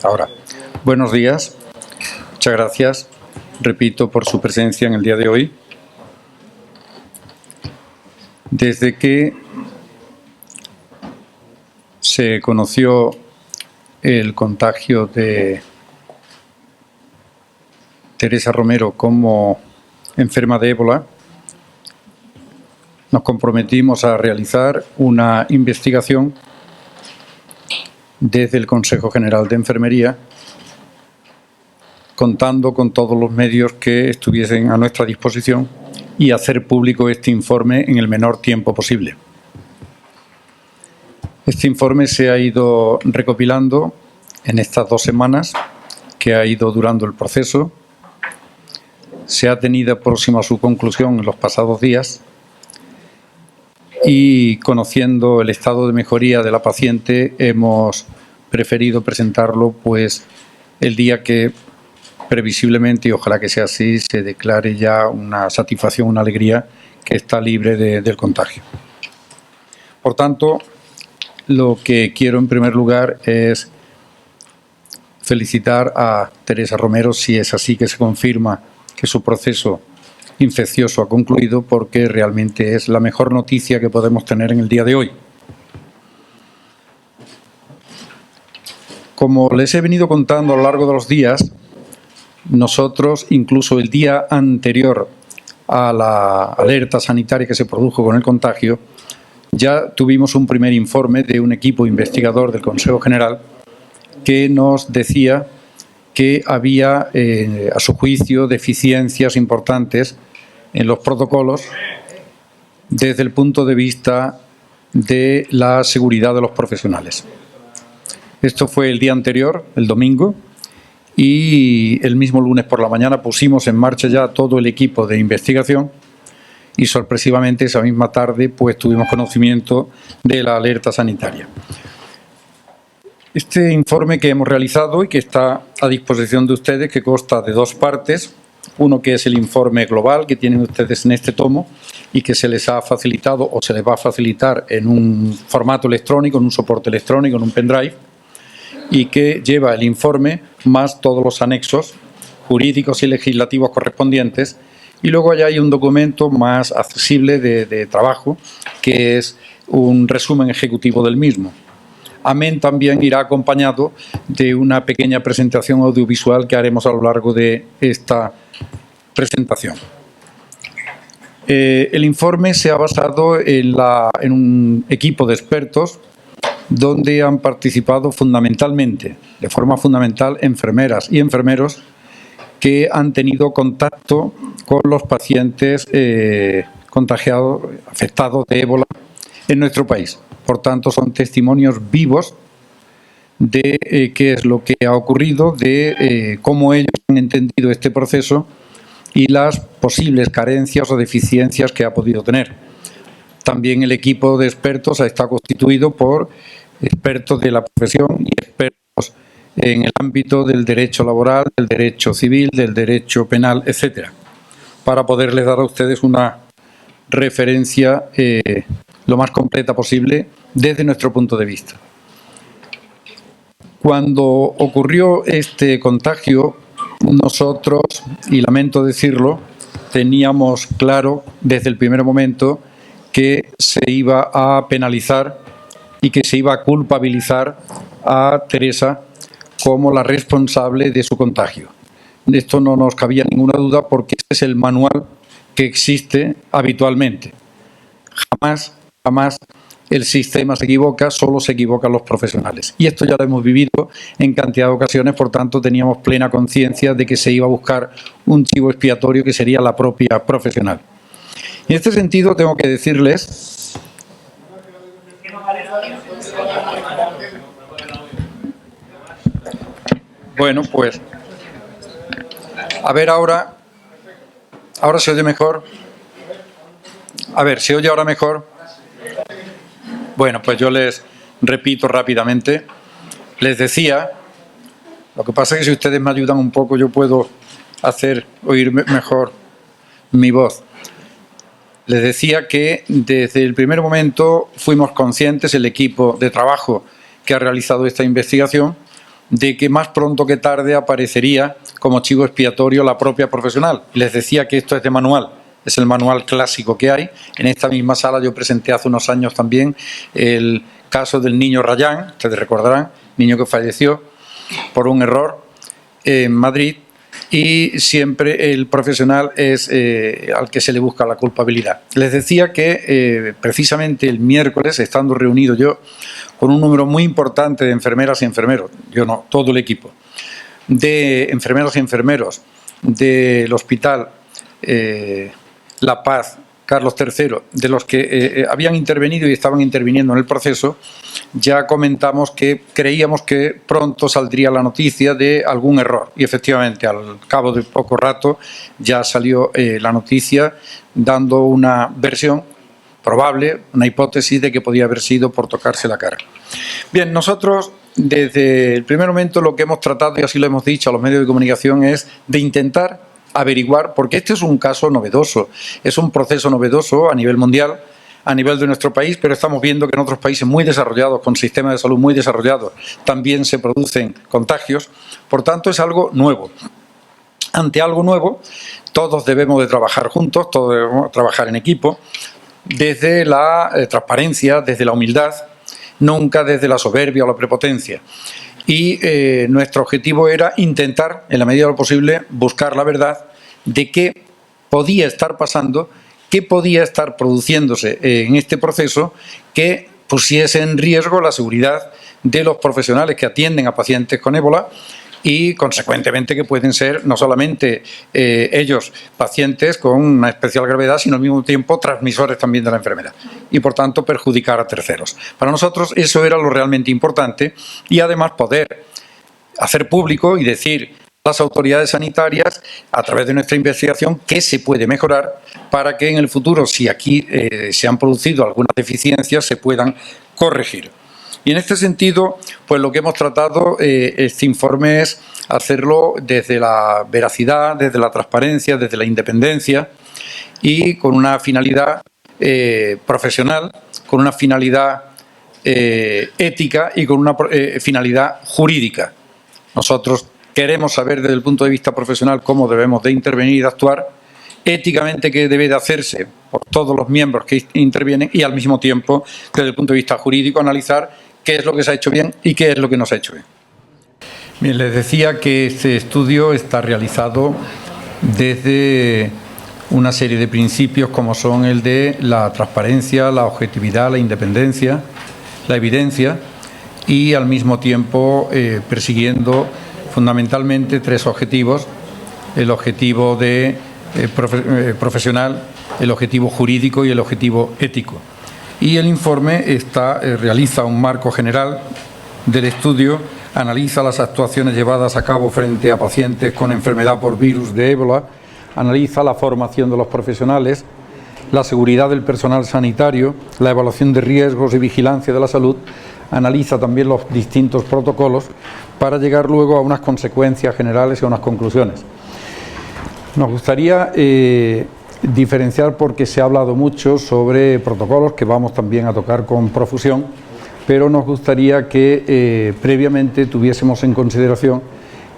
Ahora, buenos días, muchas gracias, repito, por su presencia en el día de hoy. Desde que se conoció el contagio de Teresa Romero como enferma de ébola, nos comprometimos a realizar una investigación desde el Consejo General de Enfermería, contando con todos los medios que estuviesen a nuestra disposición y hacer público este informe en el menor tiempo posible. Este informe se ha ido recopilando en estas 2 semanas que ha ido durando el proceso. Se ha tenido próximo a su conclusión en los pasados días y, conociendo el estado de mejoría de la paciente, hemos preferido presentarlo pues el día que previsiblemente, y ojalá que sea así, se declare ya una satisfacción, una alegría que está libre del contagio. Por tanto, lo que quiero en primer lugar es felicitar a Teresa Romero, si es así que se confirma que su proceso infeccioso ha concluido, porque realmente es la mejor noticia que podemos tener en el día de hoy. Como les he venido contando a lo largo de los días, nosotros, incluso el día anterior a la alerta sanitaria que se produjo con el contagio, ya tuvimos un primer informe de un equipo investigador del Consejo General que nos decía que había, a su juicio, deficiencias importantes en los protocolos desde el punto de vista de la seguridad de los profesionales. Esto fue el día anterior, el domingo, y el mismo lunes por la mañana pusimos en marcha ya todo el equipo de investigación y, sorpresivamente, esa misma tarde pues tuvimos conocimiento de la alerta sanitaria. Este informe que hemos realizado y que está a disposición de ustedes, que consta de 2 partes, uno que es el informe global que tienen ustedes en este tomo y que se les ha facilitado o se les va a facilitar en un formato electrónico, en un soporte electrónico, en un pendrive, y que lleva el informe más todos los anexos jurídicos y legislativos correspondientes. Y luego allá hay un documento más accesible de trabajo, que es un resumen ejecutivo del mismo. Amén también irá acompañado de una pequeña presentación audiovisual que haremos a lo largo de esta presentación. El informe se ha basado en un equipo de expertos donde han participado fundamentalmente, de forma fundamental, enfermeras y enfermeros que han tenido contacto con los pacientes contagiados, afectados de ébola en nuestro país. Por tanto, son testimonios vivos de qué es lo que ha ocurrido, de cómo ellos han entendido este proceso y las posibles carencias o deficiencias que ha podido tener. También el equipo de expertos está constituido por expertos de la profesión y expertos en el ámbito del derecho laboral, del derecho civil, del derecho penal, etcétera, para poderles dar a ustedes una referencia lo más completa posible desde nuestro punto de vista. Cuando ocurrió este contagio, nosotros, y lamento decirlo, teníamos claro desde el primer momento que se iba a penalizar y que se iba a culpabilizar a Teresa como la responsable de su contagio. De esto no nos cabía ninguna duda, porque este es el manual que existe habitualmente. Jamás el sistema se equivoca, solo se equivocan los profesionales. Y esto ya lo hemos vivido en cantidad de ocasiones, por tanto teníamos plena conciencia de que se iba a buscar un chivo expiatorio que sería la propia profesional. En este sentido tengo que decirles bueno, pues a ver, ahora se oye mejor. A ver, ¿se oye ahora mejor? Bueno, pues yo les repito rápidamente. Les decía, lo que pasa es que si ustedes me ayudan un poco, yo puedo hacer oír mejor mi voz. Les decía que desde el primer momento fuimos conscientes, el equipo de trabajo que ha realizado esta investigación, de que más pronto que tarde aparecería como chivo expiatorio la propia profesional. Les decía que esto es de manual, es el manual clásico que hay. En esta misma sala yo presenté hace unos años también el caso del niño Rayán, ustedes recordarán, niño que falleció por un error en Madrid, y siempre el profesional es al que se le busca la culpabilidad. Les decía que precisamente el miércoles, estando reunido yo con un número muy importante de enfermeras y enfermeros, yo no, todo el equipo, de enfermeras y enfermeros del Hospital La Paz Carlos III, de los que habían intervenido y estaban interviniendo en el proceso, ya comentamos que creíamos que pronto saldría la noticia de algún error. Y efectivamente, al cabo de poco rato, ya salió la noticia dando una versión probable, una hipótesis de que podía haber sido por tocarse la cara. Bien, nosotros desde el primer momento lo que hemos tratado, y así lo hemos dicho a los medios de comunicación, es de intentar averiguar, porque este es un caso novedoso, es un proceso novedoso a nivel mundial, a nivel de nuestro país, pero estamos viendo que en otros países muy desarrollados, con sistemas de salud muy desarrollados, también se producen contagios. Por tanto, es algo nuevo. Ante algo nuevo, todos debemos de trabajar juntos, todos debemos trabajar en equipo, desde la transparencia, desde la humildad, nunca desde la soberbia o la prepotencia. Y nuestro objetivo era intentar, en la medida de lo posible, buscar la verdad de qué podía estar pasando, qué podía estar produciéndose en este proceso que pusiese en riesgo la seguridad de los profesionales que atienden a pacientes con ébola y, consecuentemente, que pueden ser no solamente ellos pacientes con una especial gravedad, sino al mismo tiempo transmisores también de la enfermedad y, por tanto, perjudicar a terceros. Para nosotros eso era lo realmente importante y, además, poder hacer público y decir a las autoridades sanitarias, a través de nuestra investigación, qué se puede mejorar para que en el futuro, si aquí se han producido algunas deficiencias, se puedan corregir. Y en este sentido, pues lo que hemos tratado este informe es hacerlo desde la veracidad, desde la transparencia, desde la independencia y con una finalidad profesional, con una finalidad ética y con una finalidad jurídica. Nosotros queremos saber desde el punto de vista profesional cómo debemos de intervenir y de actuar, éticamente qué debe de hacerse por todos los miembros que intervienen y al mismo tiempo, desde el punto de vista jurídico, analizar qué es lo que se ha hecho bien y qué es lo que no se ha hecho bien. Bien, les decía que este estudio está realizado desde una serie de principios como son el de la transparencia, la objetividad, la independencia, la evidencia y al mismo tiempo persiguiendo fundamentalmente tres objetivos: el objetivo profesional, el objetivo jurídico y el objetivo ético. Y el informe realiza un marco general del estudio, analiza las actuaciones llevadas a cabo frente a pacientes con enfermedad por virus de ébola, analiza la formación de los profesionales, la seguridad del personal sanitario, la evaluación de riesgos y vigilancia de la salud, analiza también los distintos protocolos para llegar luego a unas consecuencias generales y a unas conclusiones. Nos gustaría diferenciar, porque se ha hablado mucho sobre protocolos que vamos también a tocar con profusión, pero nos gustaría que previamente tuviésemos en consideración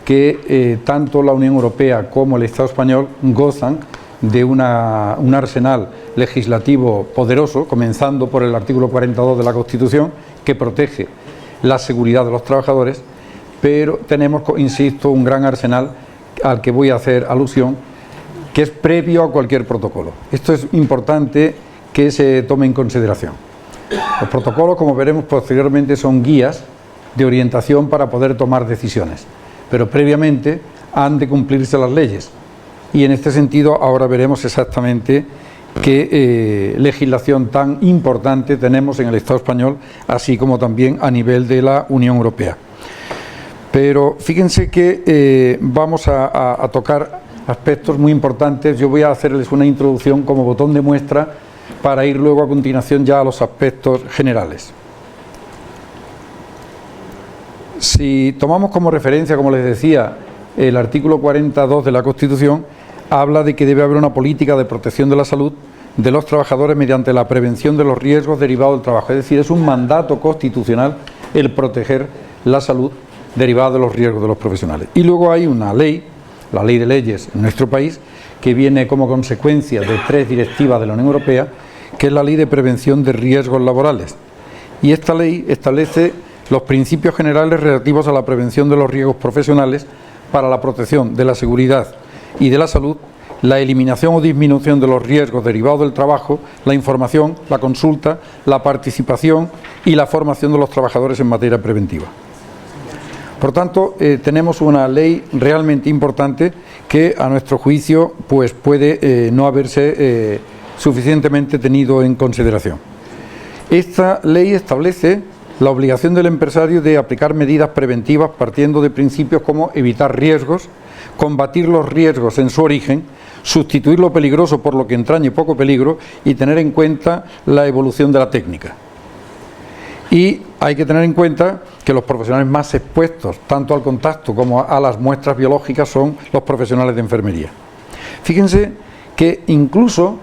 que tanto la Unión Europea como el Estado español gozan de un arsenal legislativo poderoso, comenzando por el artículo 42 de la Constitución, que protege la seguridad de los trabajadores, pero tenemos, insisto, un gran arsenal al que voy a hacer alusión, que es previo a cualquier protocolo. Esto es importante que se tome en consideración. Los protocolos, como veremos posteriormente, son guías de orientación para poder tomar decisiones, pero previamente han de cumplirse las leyes. Y en este sentido ahora veremos exactamente qué legislación tan importante tenemos en el Estado español, así como también a nivel de la Unión Europea. Pero fíjense que vamos a tocar aspectos muy importantes. Yo voy a hacerles una introducción como botón de muestra para ir luego a continuación ya a los aspectos generales. Si tomamos como referencia, como les decía, el artículo 42 de la Constitución, habla de que debe haber una política de protección de la salud de los trabajadores mediante la prevención de los riesgos derivados del trabajo. Es decir, es un mandato constitucional el proteger la salud derivada de los riesgos de los profesionales. Y luego hay una ley, la Ley de Leyes en nuestro país, que viene como consecuencia de 3 directivas de la Unión Europea, que es la Ley de Prevención de Riesgos Laborales. Y esta ley establece los principios generales relativos a la prevención de los riesgos profesionales para la protección de la seguridad y de la salud, la eliminación o disminución de los riesgos derivados del trabajo, la información, la consulta, la participación y la formación de los trabajadores en materia preventiva. Por tanto, tenemos una ley realmente importante que, a nuestro juicio, pues puede no haberse suficientemente tenido en consideración. Esta ley establece la obligación del empresario de aplicar medidas preventivas partiendo de principios como evitar riesgos, combatir los riesgos en su origen, sustituir lo peligroso por lo que entrañe poco peligro y tener en cuenta la evolución de la técnica. Y hay que tener en cuenta que los profesionales más expuestos tanto al contacto como a las muestras biológicas son los profesionales de enfermería. Fíjense que incluso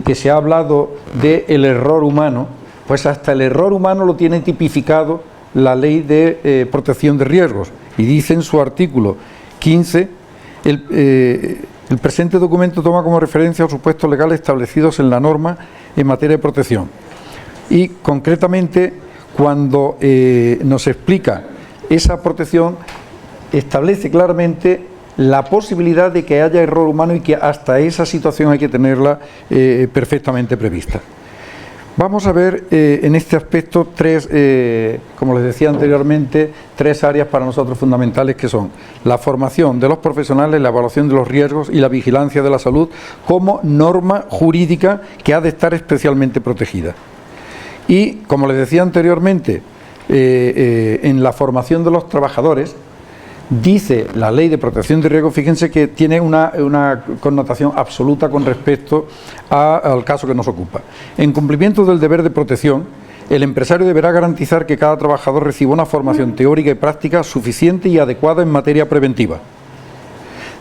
que se ha hablado del error humano, pues hasta el error humano lo tiene tipificado la Ley de Protección de Riesgos, y dice en su artículo 15, el presente documento toma como referencia los supuestos legales establecidos en la norma en materia de protección. Y concretamente, cuando nos explica esa protección, establece claramente la posibilidad de que haya error humano y que hasta esa situación hay que tenerla perfectamente prevista. Vamos a ver en este aspecto como les decía anteriormente, 3 áreas para nosotros fundamentales, que son la formación de los profesionales, la evaluación de los riesgos y la vigilancia de la salud como norma jurídica que ha de estar especialmente protegida. Y, como les decía anteriormente, en la formación de los trabajadores, dice la Ley de Protección de Riesgos, fíjense que tiene una connotación absoluta con respecto al caso que nos ocupa. En cumplimiento del deber de protección, el empresario deberá garantizar que cada trabajador reciba una formación teórica y práctica suficiente y adecuada en materia preventiva,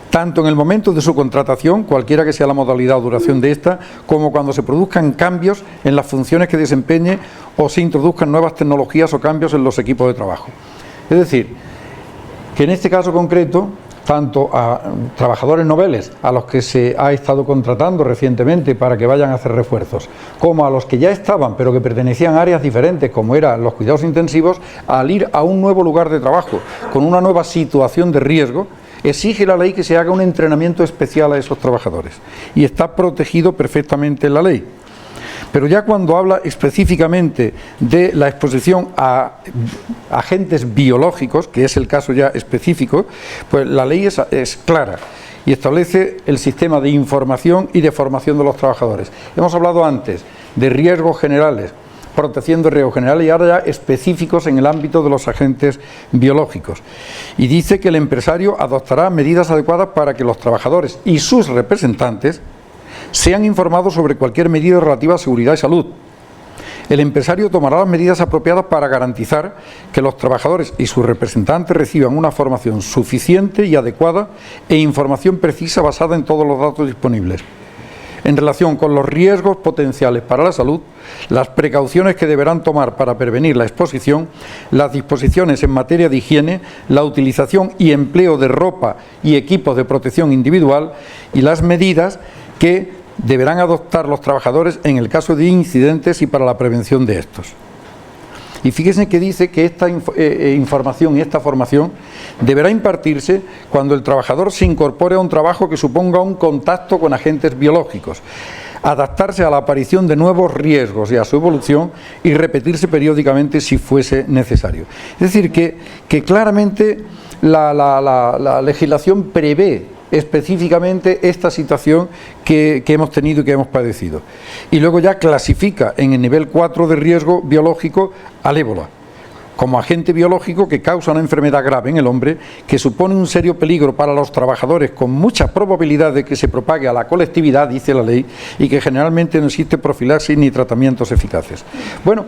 tanto en el momento de su contratación, cualquiera que sea la modalidad o duración de esta, como cuando se produzcan cambios en las funciones que desempeñe o se introduzcan nuevas tecnologías o cambios en los equipos de trabajo. Es decir, que en este caso concreto, tanto a trabajadores noveles, a los que se ha estado contratando recientemente para que vayan a hacer refuerzos, como a los que ya estaban pero que pertenecían a áreas diferentes, como eran los cuidados intensivos, al ir a un nuevo lugar de trabajo con una nueva situación de riesgo, exige la ley que se haga un entrenamiento especial a esos trabajadores, y está protegido perfectamente en la ley. Pero ya cuando habla específicamente de la exposición a agentes biológicos, que es el caso ya específico, pues la ley es clara y establece el sistema de información y de formación de los trabajadores. Hemos hablado antes de riesgos generales, protección de riesgos generales, y ahora ya específicos en el ámbito de los agentes biológicos. Y dice que el empresario adoptará medidas adecuadas para que los trabajadores y sus representantes sean informados sobre cualquier medida relativa a seguridad y salud. El empresario tomará las medidas apropiadas para garantizar que los trabajadores y sus representantes reciban una formación suficiente y adecuada e información precisa basada en todos los datos disponibles. En relación con los riesgos potenciales para la salud, las precauciones que deberán tomar para prevenir la exposición, las disposiciones en materia de higiene, la utilización y empleo de ropa y equipos de protección individual y las medidas que deberán adoptar los trabajadores en el caso de incidentes y para la prevención de estos. Y fíjense que dice que esta información y esta formación deberá impartirse cuando el trabajador se incorpore a un trabajo que suponga un contacto con agentes biológicos, adaptarse a la aparición de nuevos riesgos y a su evolución, y repetirse periódicamente si fuese necesario. Es decir, que claramente la legislación prevé específicamente esta situación que hemos tenido y que hemos padecido. Y luego ya clasifica en el nivel 4 de riesgo biológico al ébola, como agente biológico que causa una enfermedad grave en el hombre, que supone un serio peligro para los trabajadores con mucha probabilidad de que se propague a la colectividad, dice la ley, y que generalmente no existe profilaxis ni tratamientos eficaces. Bueno,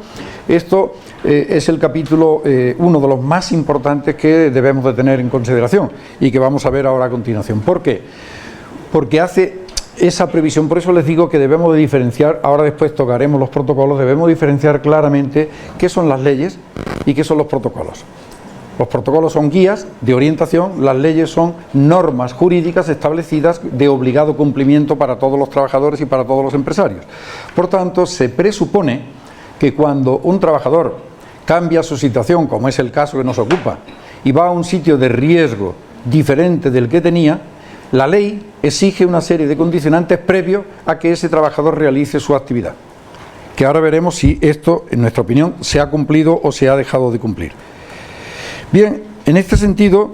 esto es el capítulo, uno de los más importantes que debemos de tener en consideración y que vamos a ver ahora a continuación. ¿Por qué? Porque hace esa previsión, por eso les digo que debemos de diferenciar, ahora después tocaremos los protocolos, debemos diferenciar claramente qué son las leyes y qué son los protocolos. Los protocolos son guías de orientación, las leyes son normas jurídicas establecidas de obligado cumplimiento para todos los trabajadores y para todos los empresarios. Por tanto, se presupone que cuando un trabajador cambia su situación, como es el caso que nos ocupa, y va a un sitio de riesgo diferente del que tenía, la ley exige una serie de condicionantes previos a que ese trabajador realice su actividad, que ahora veremos si esto, en nuestra opinión, se ha cumplido o se ha dejado de cumplir. Bien, en este sentido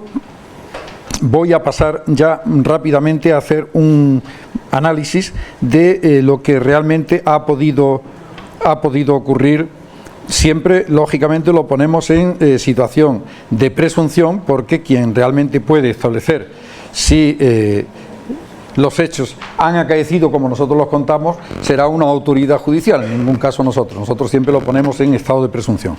voy a pasar ya rápidamente a hacer un análisis de lo que realmente ha podido ocurrir. Siempre, lógicamente, lo ponemos en situación de presunción, porque quien realmente puede establecer si los hechos han acaecido como nosotros los contamos será una autoridad judicial, en ningún caso nosotros siempre lo ponemos en estado de presunción.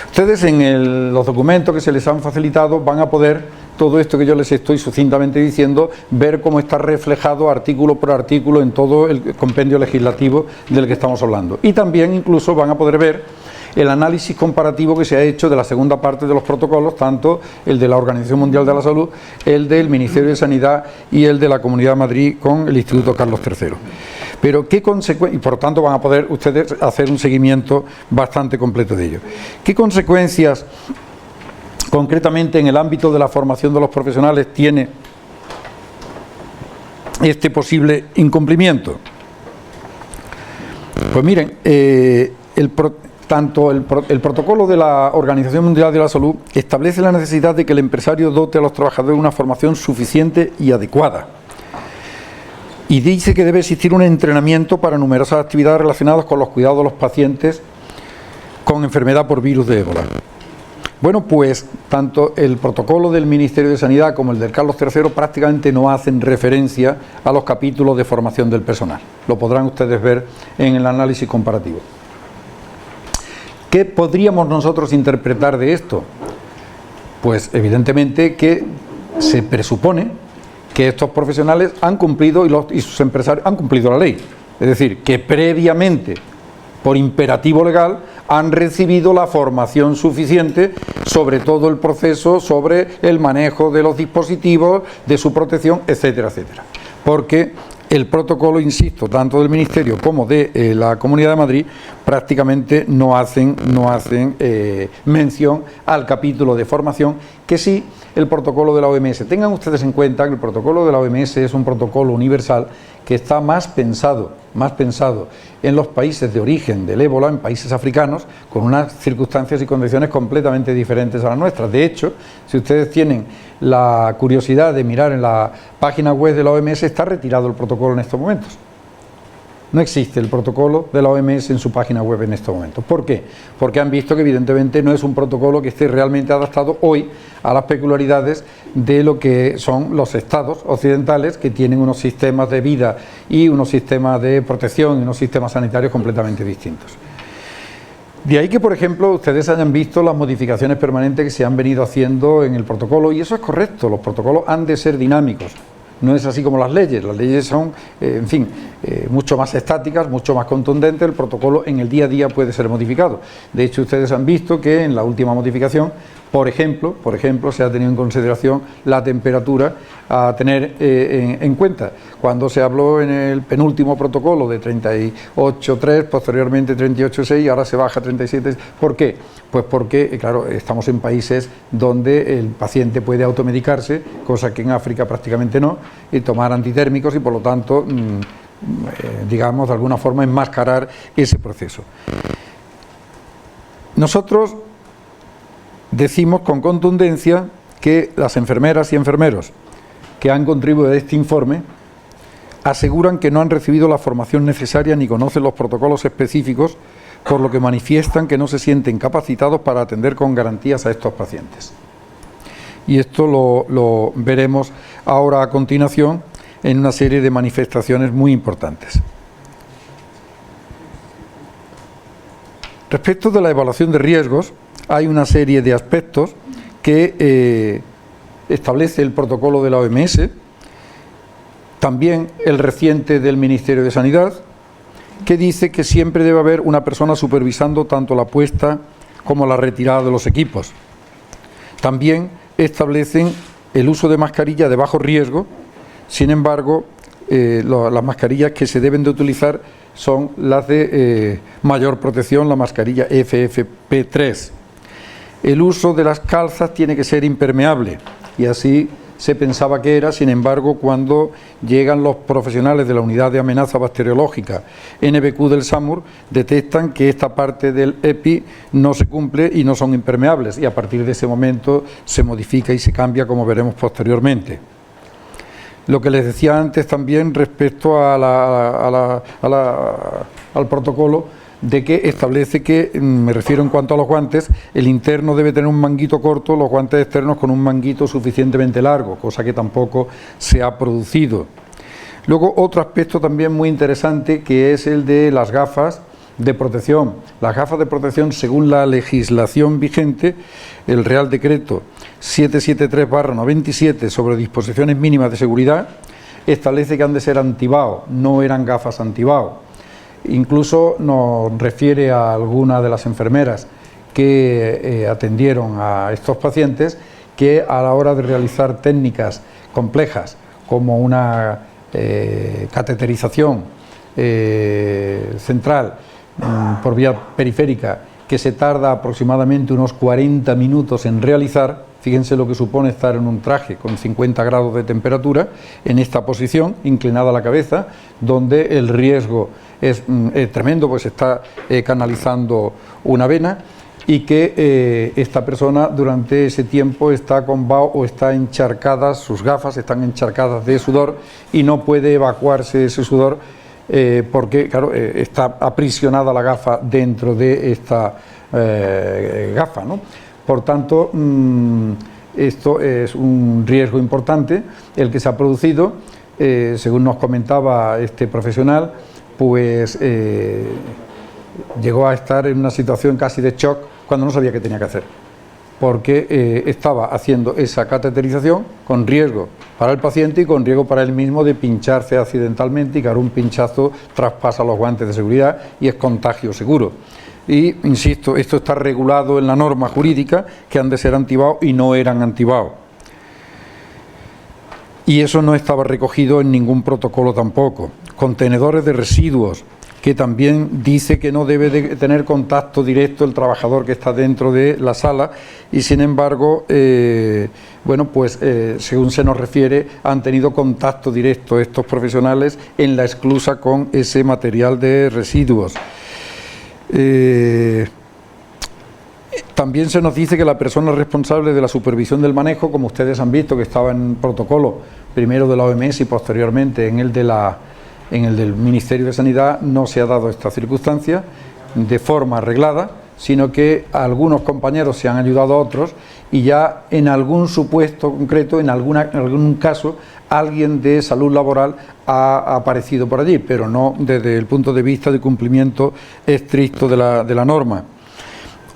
Ustedes en los documentos que se les han facilitado van a poder, todo esto que yo les estoy sucintamente diciendo, ver cómo está reflejado artículo por artículo en todo el compendio legislativo del que estamos hablando, y también incluso van a poder ver el análisis comparativo que se ha hecho de la segunda parte de los protocolos, tanto el de la Organización Mundial de la Salud, el del Ministerio de Sanidad y el de la Comunidad de Madrid con el Instituto Carlos III. Pero qué consecuencias, y por tanto van a poder ustedes hacer un seguimiento bastante completo de ello. ¿Qué consecuencias concretamente en el ámbito de la formación de los profesionales tiene este posible incumplimiento? Pues miren, tanto el protocolo de la Organización Mundial de la Salud establece la necesidad de que el empresario dote a los trabajadores de una formación suficiente y adecuada. Y dice que debe existir un entrenamiento para numerosas actividades relacionadas con los cuidados de los pacientes con enfermedad por virus de ébola. Bueno, pues tanto el protocolo del Ministerio de Sanidad como el del Carlos III prácticamente no hacen referencia a los capítulos de formación del personal. Lo podrán ustedes ver en el análisis comparativo. ¿Qué podríamos nosotros interpretar de esto? Pues evidentemente que se presupone que estos profesionales han cumplido y sus empresarios han cumplido la ley. Es decir, que previamente, por imperativo legal, han recibido la formación suficiente sobre todo el proceso, sobre el manejo de los dispositivos, de su protección, etcétera, etcétera. Porque el protocolo, insisto, tanto del Ministerio como de la Comunidad de Madrid, prácticamente no hacen mención al capítulo de formación, que sí el protocolo de la OMS. Tengan ustedes en cuenta que el protocolo de la OMS es un protocolo universal que está más pensado en los países de origen del ébola, en países africanos, con unas circunstancias y condiciones completamente diferentes a las nuestras. De hecho, si ustedes tienen la curiosidad de mirar en la página web de la OMS, está retirado el protocolo en estos momentos. No existe el protocolo de la OMS en su página web en estos momentos. ¿Por qué? Porque han visto que evidentemente no es un protocolo que esté realmente adaptado hoy a las peculiaridades de lo que son los estados occidentales, que tienen unos sistemas de vida y unos sistemas de protección y unos sistemas sanitarios completamente distintos. De ahí que, por ejemplo, ustedes hayan visto las modificaciones permanentes que se han venido haciendo en el protocolo, y eso es correcto, los protocolos han de ser dinámicos. No es así como las leyes son, mucho más estáticas, mucho más contundentes. El protocolo en el día a día puede ser modificado. De hecho, ustedes han visto que en la última modificación, por ejemplo, se ha tenido en consideración la temperatura a tener en cuenta. Cuando se habló en el penúltimo protocolo de 38,3, posteriormente 38,6, ahora se baja a 37. ¿Por qué? Pues porque, claro, estamos en países donde el paciente puede automedicarse, cosa que en África prácticamente no, y tomar antitérmicos y, por lo tanto, digamos, de alguna forma enmascarar ese proceso. Nosotros decimos con contundencia que las enfermeras y enfermeros que han contribuido a este informe aseguran que no han recibido la formación necesaria ni conocen los protocolos específicos por lo que manifiestan que no se sienten capacitados para atender con garantías a estos pacientes. Y esto lo veremos ahora a continuación en una serie de manifestaciones muy importantes. Respecto de la evaluación de riesgos, hay una serie de aspectos que establece el protocolo de la OMS, también el reciente del Ministerio de Sanidad, que dice que siempre debe haber una persona supervisando tanto la puesta como la retirada de los equipos. También establecen el uso de mascarillas de bajo riesgo. Sin embargo, las mascarillas que se deben de utilizar son las de mayor protección, la mascarilla FFP3. El uso de las calzas tiene que ser impermeable, y así se pensaba que era. Sin embargo, cuando llegan los profesionales de la unidad de amenaza bacteriológica NBQ del SAMUR, detectan que esta parte del EPI no se cumple y no son impermeables, y a partir de ese momento se modifica y se cambia, como veremos posteriormente. Lo que les decía antes también respecto al protocolo, de que establece que, me refiero en cuanto a los guantes, el interno debe tener un manguito corto, los guantes externos con un manguito suficientemente largo, cosa que tampoco se ha producido. Luego, otro aspecto también muy interesante, que es el de las gafas de protección. Las gafas de protección, según la legislación vigente, el Real Decreto 773/97 sobre disposiciones mínimas de seguridad, establece que han de ser antibao, no eran gafas antibao. Incluso nos refiere a algunas de las enfermeras que atendieron a estos pacientes que a la hora de realizar técnicas complejas como una cateterización central por vía periférica, que se tarda aproximadamente unos 40 minutos en realizar, fíjense lo que supone estar en un traje con 50 grados de temperatura, en esta posición, inclinada la cabeza, donde el riesgo es tremendo, pues está canalizando una vena, y que esta persona durante ese tiempo está con vaho o está encharcada, sus gafas están encharcadas de sudor y no puede evacuarse ese sudor porque, claro, está aprisionada la gafa dentro de esta gafa, ¿no? Por tanto, esto es un riesgo importante el que se ha producido. Según nos comentaba este profesional, pues llegó a estar en una situación casi de shock cuando no sabía qué tenía que hacer, porque estaba haciendo esa cateterización con riesgo para el paciente y con riesgo para él mismo de pincharse accidentalmente, y que un pinchazo traspasa los guantes de seguridad y es contagio seguro. Y, insisto, esto está regulado en la norma jurídica, que han de ser antibao y no eran antibao. Y eso no estaba recogido en ningún protocolo tampoco. Contenedores de residuos, que también dice que no debe de tener contacto directo el trabajador que está dentro de la sala, y sin embargo, bueno, pues según se nos refiere, han tenido contacto directo estos profesionales en la esclusa con ese material de residuos. También se nos dice que la persona responsable de la supervisión del manejo, como ustedes han visto que estaba en protocolo primero de la OMS y posteriormente en el del Ministerio de Sanidad, no se ha dado esta circunstancia de forma arreglada, sino que algunos compañeros se han ayudado a otros, y ya en algún supuesto concreto, en algún caso, alguien de salud laboral ha aparecido por allí, pero no desde el punto de vista de cumplimiento estricto de la norma.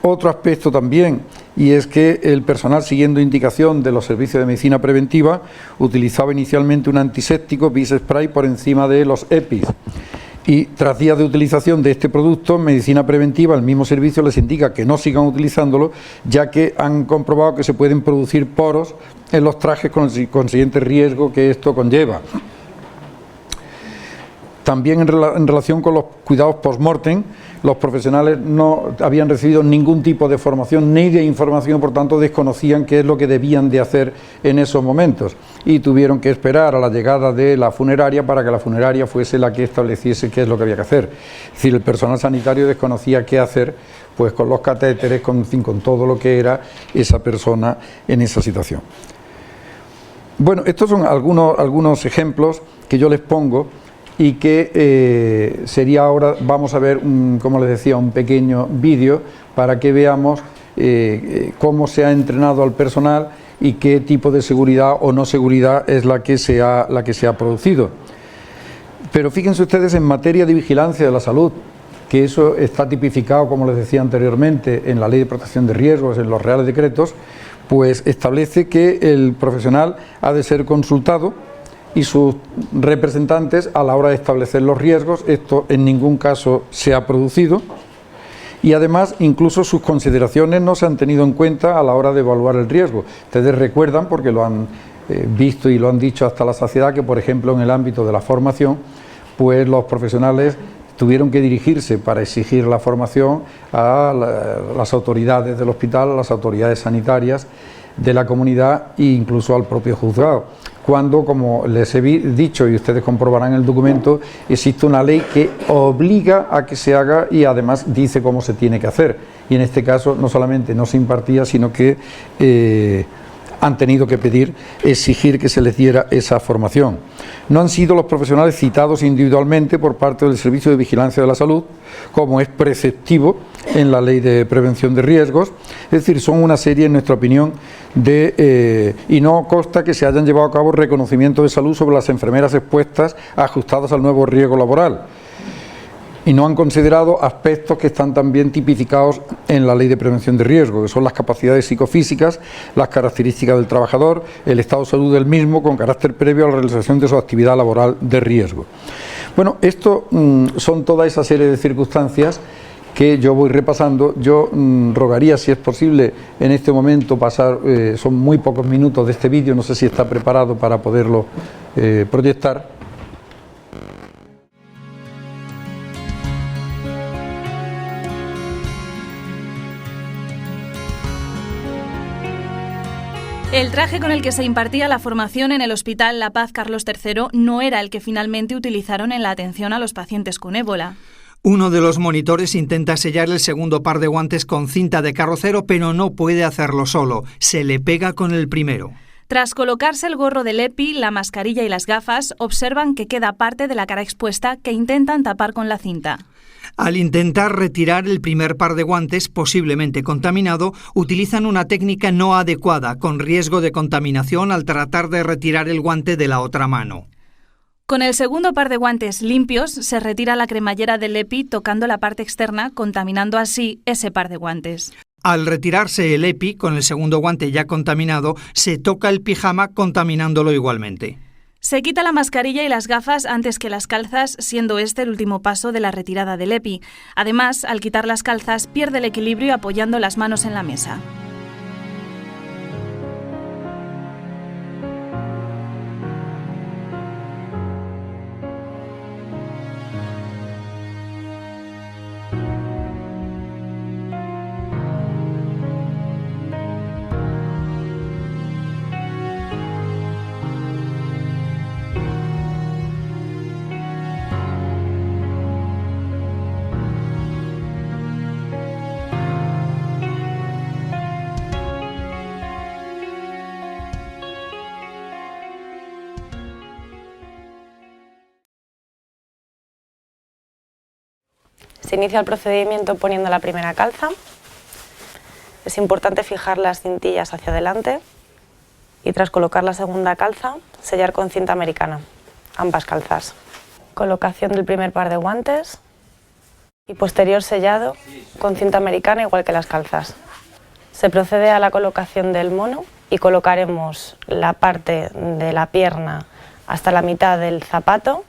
Otro aspecto también, y es que el personal, siguiendo indicación de los servicios de medicina preventiva, utilizaba inicialmente un antiséptico Bis-Spray por encima de los EPIs. Y tras días de utilización de este producto, medicina preventiva, el mismo servicio les indica que no sigan utilizándolo, ya que han comprobado que se pueden producir poros en los trajes con el consiguiente riesgo que esto conlleva. También en relación con los cuidados post-mortem, los profesionales no habían recibido ningún tipo de formación ni de información, por tanto desconocían qué es lo que debían de hacer en esos momentos, y tuvieron que esperar a la llegada de la funeraria para que la funeraria fuese la que estableciese qué es lo que había que hacer. Es decir, el personal sanitario desconocía qué hacer, pues con los catéteres, con todo lo que era esa persona en esa situación. Bueno, estos son algunos ejemplos que yo les pongo y que sería ahora, vamos a ver, como les decía, un pequeño vídeo para que veamos cómo se ha entrenado al personal y qué tipo de seguridad o no seguridad es la que se ha producido. Pero fíjense ustedes en materia de vigilancia de la salud, que eso está tipificado, como les decía anteriormente, en la Ley de Protección de Riesgos, en los Reales Decretos, pues establece que el profesional ha de ser consultado y sus representantes a la hora de establecer los riesgos. Esto en ningún caso se ha producido y además incluso sus consideraciones no se han tenido en cuenta a la hora de evaluar el riesgo. Ustedes recuerdan, porque lo han visto y lo han dicho hasta la saciedad, que por ejemplo en el ámbito de la formación, pues los profesionales tuvieron que dirigirse para exigir la formación a las autoridades del hospital, a las autoridades sanitarias de la comunidad e incluso al propio juzgado, cuando, como les he dicho y ustedes comprobarán en el documento, existe una ley que obliga a que se haga y además dice cómo se tiene que hacer, y en este caso no solamente no se impartía, sino que han tenido que exigir que se les diera esa formación. No han sido los profesionales citados individualmente por parte del Servicio de Vigilancia de la Salud, como es preceptivo en la Ley de Prevención de Riesgos, es decir, son una serie, en nuestra opinión, y no consta que se hayan llevado a cabo reconocimientos de salud sobre las enfermeras expuestas ajustadas al nuevo riesgo laboral. Y no han considerado aspectos que están también tipificados en la Ley de Prevención de Riesgo, que son las capacidades psicofísicas, las características del trabajador, el estado de salud del mismo con carácter previo a la realización de su actividad laboral de riesgo. Bueno, esto son toda esa serie de circunstancias que yo voy repasando. Yo rogaría, si es posible, en este momento pasar, son muy pocos minutos de este vídeo, no sé si está preparado para poderlo proyectar. El traje con el que se impartía la formación en el Hospital La Paz Carlos III no era el que finalmente utilizaron en la atención a los pacientes con ébola. Uno de los monitores intenta sellar el segundo par de guantes con cinta de carrocero, pero no puede hacerlo solo. Se le pega con el primero. Tras colocarse el gorro del EPI, la mascarilla y las gafas, observan que queda parte de la cara expuesta que intentan tapar con la cinta. Al intentar retirar el primer par de guantes, posiblemente contaminado, utilizan una técnica no adecuada, con riesgo de contaminación al tratar de retirar el guante de la otra mano. Con el segundo par de guantes limpios, se retira la cremallera del EPI tocando la parte externa, contaminando así ese par de guantes. Al retirarse el EPI, con el segundo guante ya contaminado, se toca el pijama contaminándolo igualmente. Se quita la mascarilla y las gafas antes que las calzas, siendo este el último paso de la retirada del EPI. Además, al quitar las calzas, pierde el equilibrio apoyando las manos en la mesa. Se inicia el procedimiento poniendo la primera calza. Es importante fijar las cintillas hacia adelante y tras colocar la segunda calza, sellar con cinta americana, ambas calzas. Colocación del primer par de guantes y posterior sellado con cinta americana igual que las calzas. Se procede a la colocación del mono y colocaremos la parte de la pierna hasta la mitad del zapato.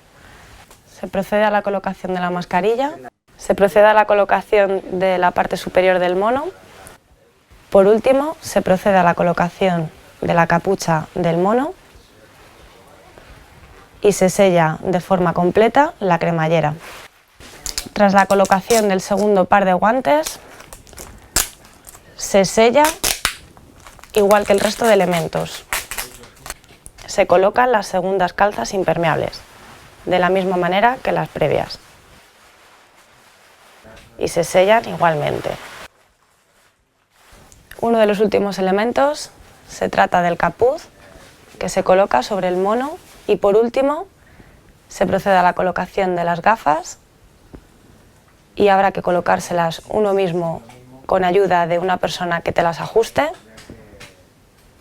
Se procede a la colocación de la mascarilla. Se procede a la colocación de la parte superior del mono. Por último, se procede a la colocación de la capucha del mono y se sella de forma completa la cremallera. Tras la colocación del segundo par de guantes, se sella igual que el resto de elementos. Se colocan las segundas calzas impermeables, de la misma manera que las previas. Y se sellan igualmente. Uno de los últimos elementos se trata del capuz que se coloca sobre el mono y por último Se procede a la colocación de las gafas y habrá que colocárselas uno mismo con ayuda de una persona que te las ajuste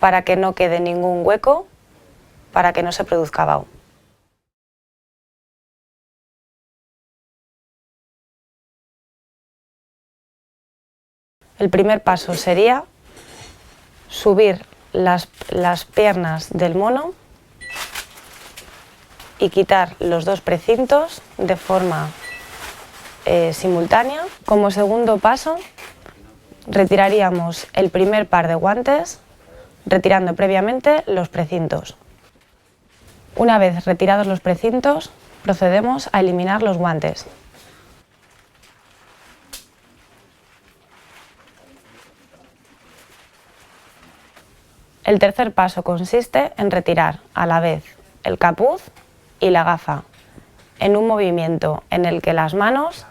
para que no quede ningún hueco, para que no se produzca vaho. El primer paso sería subir las piernas del mono y quitar los dos precintos de forma simultánea. Como segundo paso, retiraríamos el primer par de guantes, retirando previamente los precintos. Una vez retirados los precintos, procedemos a eliminar los guantes. El tercer paso consiste en retirar a la vez el capuz y la gafa, en un movimiento en el que las manos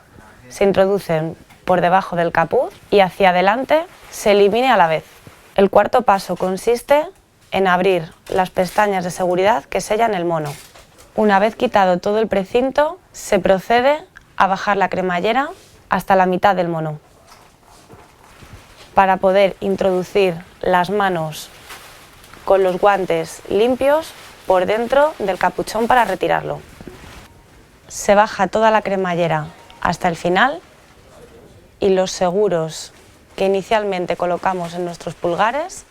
se introducen por debajo del capuz y hacia adelante se elimine a la vez. El cuarto paso consiste en abrir las pestañas de seguridad que sellan el mono. Una vez quitado todo el precinto, se procede a bajar la cremallera hasta la mitad del mono, para poder introducir las manos con los guantes limpios por dentro del capuchón para retirarlo. Se baja toda la cremallera hasta el final y los seguros que inicialmente colocamos en nuestros pulgares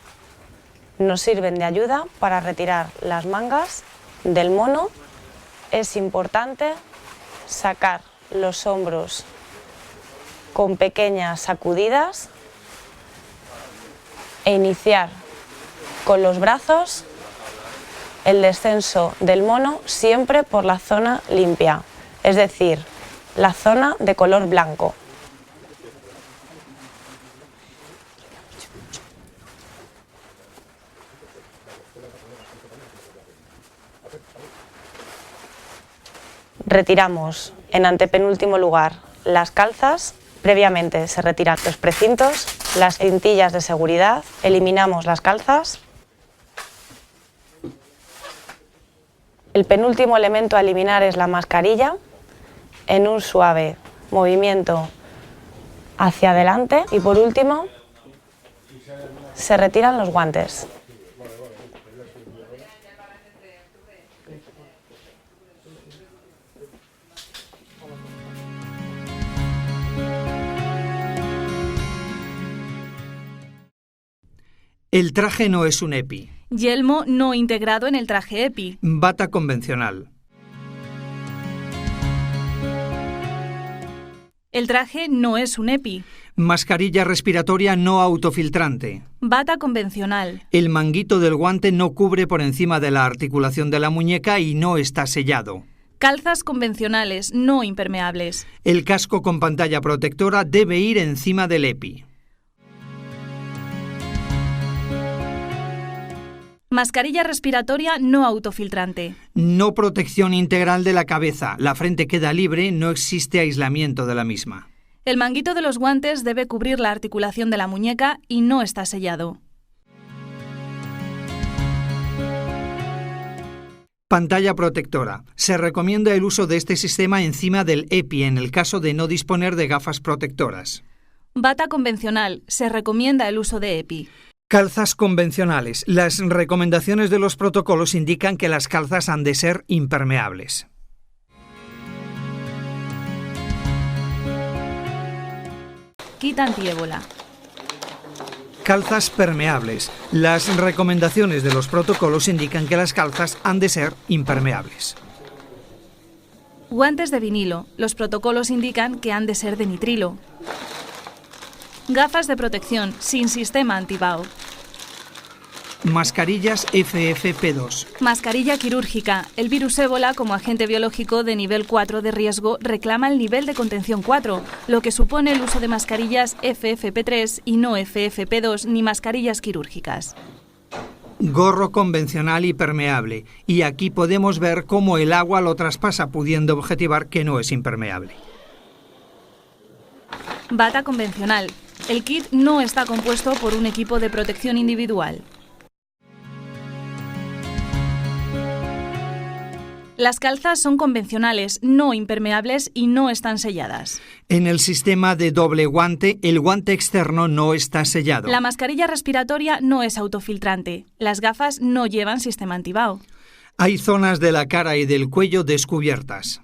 nos sirven de ayuda para retirar las mangas del mono. Es importante sacar los hombros con pequeñas sacudidas e iniciar con los brazos el descenso del mono siempre por la zona limpia, es decir, la zona de color blanco. Retiramos en antepenúltimo lugar las calzas. Previamente se retiran los precintos, las cintillas de seguridad, eliminamos las calzas. El penúltimo elemento a eliminar es la mascarilla, en un suave movimiento hacia adelante. Y por último, se retiran los guantes. El traje no es un EPI. Yelmo no integrado en el traje EPI. Bata convencional. El traje no es un EPI. Mascarilla respiratoria no autofiltrante. Bata convencional. El manguito del guante no cubre por encima de la articulación de la muñeca y no está sellado. Calzas convencionales no impermeables. El casco con pantalla protectora debe ir encima del EPI. Mascarilla respiratoria no autofiltrante. No protección integral de la cabeza. La frente queda libre, no existe aislamiento de la misma. El manguito de los guantes debe cubrir la articulación de la muñeca y no está sellado. Pantalla protectora. Se recomienda el uso de este sistema encima del EPI en el caso de no disponer de gafas protectoras. Bata convencional. Se recomienda el uso de EPI. Calzas convencionales. Las recomendaciones de los protocolos indican que las calzas han de ser impermeables. Kit antiébola. Calzas permeables. Las recomendaciones de los protocolos indican que las calzas han de ser impermeables. Guantes de vinilo. Los protocolos indican que han de ser de nitrilo. Gafas de protección sin sistema anti-vaho. Mascarillas FFP2. Mascarilla quirúrgica. El virus ébola, como agente biológico de nivel 4 de riesgo, reclama el nivel de contención 4, lo que supone el uso de mascarillas FFP3 y no FFP2 ni mascarillas quirúrgicas. Gorro convencional y permeable. Y aquí podemos ver cómo el agua lo traspasa, pudiendo objetivar que no es impermeable. Bata convencional. El kit no está compuesto por un equipo de protección individual. Las calzas son convencionales, no impermeables y no están selladas. En el sistema de doble guante, el guante externo no está sellado. La mascarilla respiratoria no es autofiltrante. Las gafas no llevan sistema antibao. Hay zonas de la cara y del cuello descubiertas.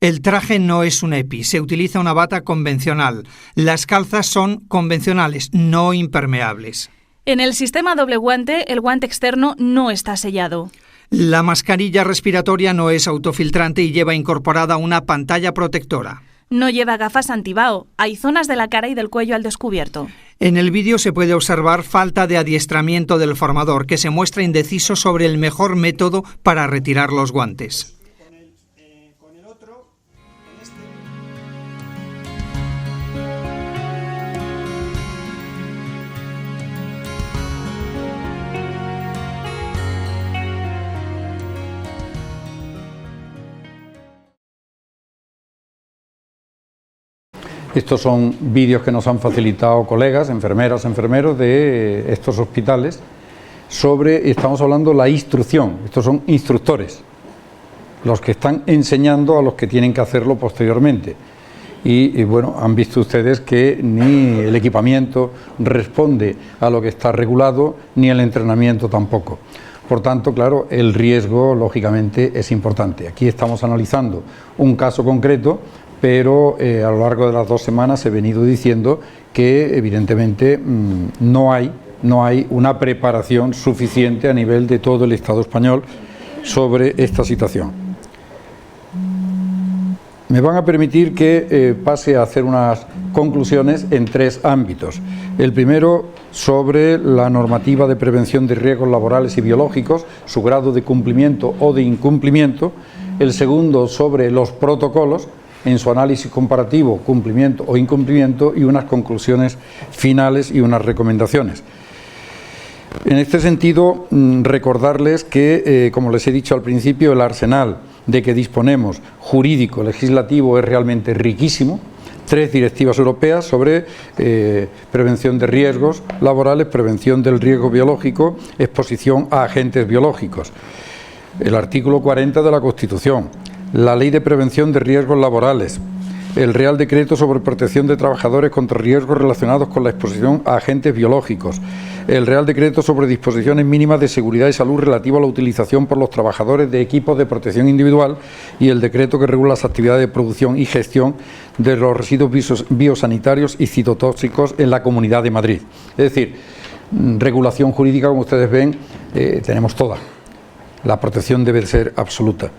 El traje no es un EPI, se utiliza una bata convencional. Las calzas son convencionales, no impermeables. En el sistema doble guante, el guante externo no está sellado. La mascarilla respiratoria no es autofiltrante y lleva incorporada una pantalla protectora. No lleva gafas antibao. Hay zonas de la cara y del cuello al descubierto. En el vídeo se puede observar falta de adiestramiento del formador, que se muestra indeciso sobre el mejor método para retirar los guantes. Estos son vídeos que nos han facilitado colegas, enfermeras, enfermeros de estos hospitales estamos hablando de la instrucción. Estos son instructores, los que están enseñando a los que tienen que hacerlo posteriormente. Y bueno, han visto ustedes que ni el equipamiento responde a lo que está regulado, ni el entrenamiento tampoco. Por tanto, claro, el riesgo, lógicamente, es importante. Aquí estamos analizando un caso concreto, pero a lo largo de las 2 semanas he venido diciendo que evidentemente no hay una preparación suficiente a nivel de todo el Estado español sobre esta situación. Me van a permitir que pase a hacer unas conclusiones en 3 ámbitos. El primero, sobre la normativa de prevención de riesgos laborales y biológicos, su grado de cumplimiento o de incumplimiento. El segundo, sobre los protocolos, en su análisis comparativo, cumplimiento o incumplimiento, y unas conclusiones finales y unas recomendaciones. En este sentido, recordarles que, como les he dicho al principio, el arsenal de que disponemos jurídico, legislativo, es realmente riquísimo. 3 directivas europeas sobre prevención de riesgos laborales, prevención del riesgo biológico, exposición a agentes biológicos. El artículo 40 de la Constitución, la Ley de Prevención de Riesgos Laborales, el Real Decreto sobre Protección de Trabajadores contra riesgos relacionados con la exposición a agentes biológicos, el Real Decreto sobre disposiciones mínimas de seguridad y salud relativo a la utilización por los trabajadores de equipos de protección individual y el Decreto que regula las actividades de producción y gestión de los residuos biosanitarios y citotóxicos en la Comunidad de Madrid. Es decir, regulación jurídica, como ustedes ven, tenemos toda. La protección debe ser absoluta.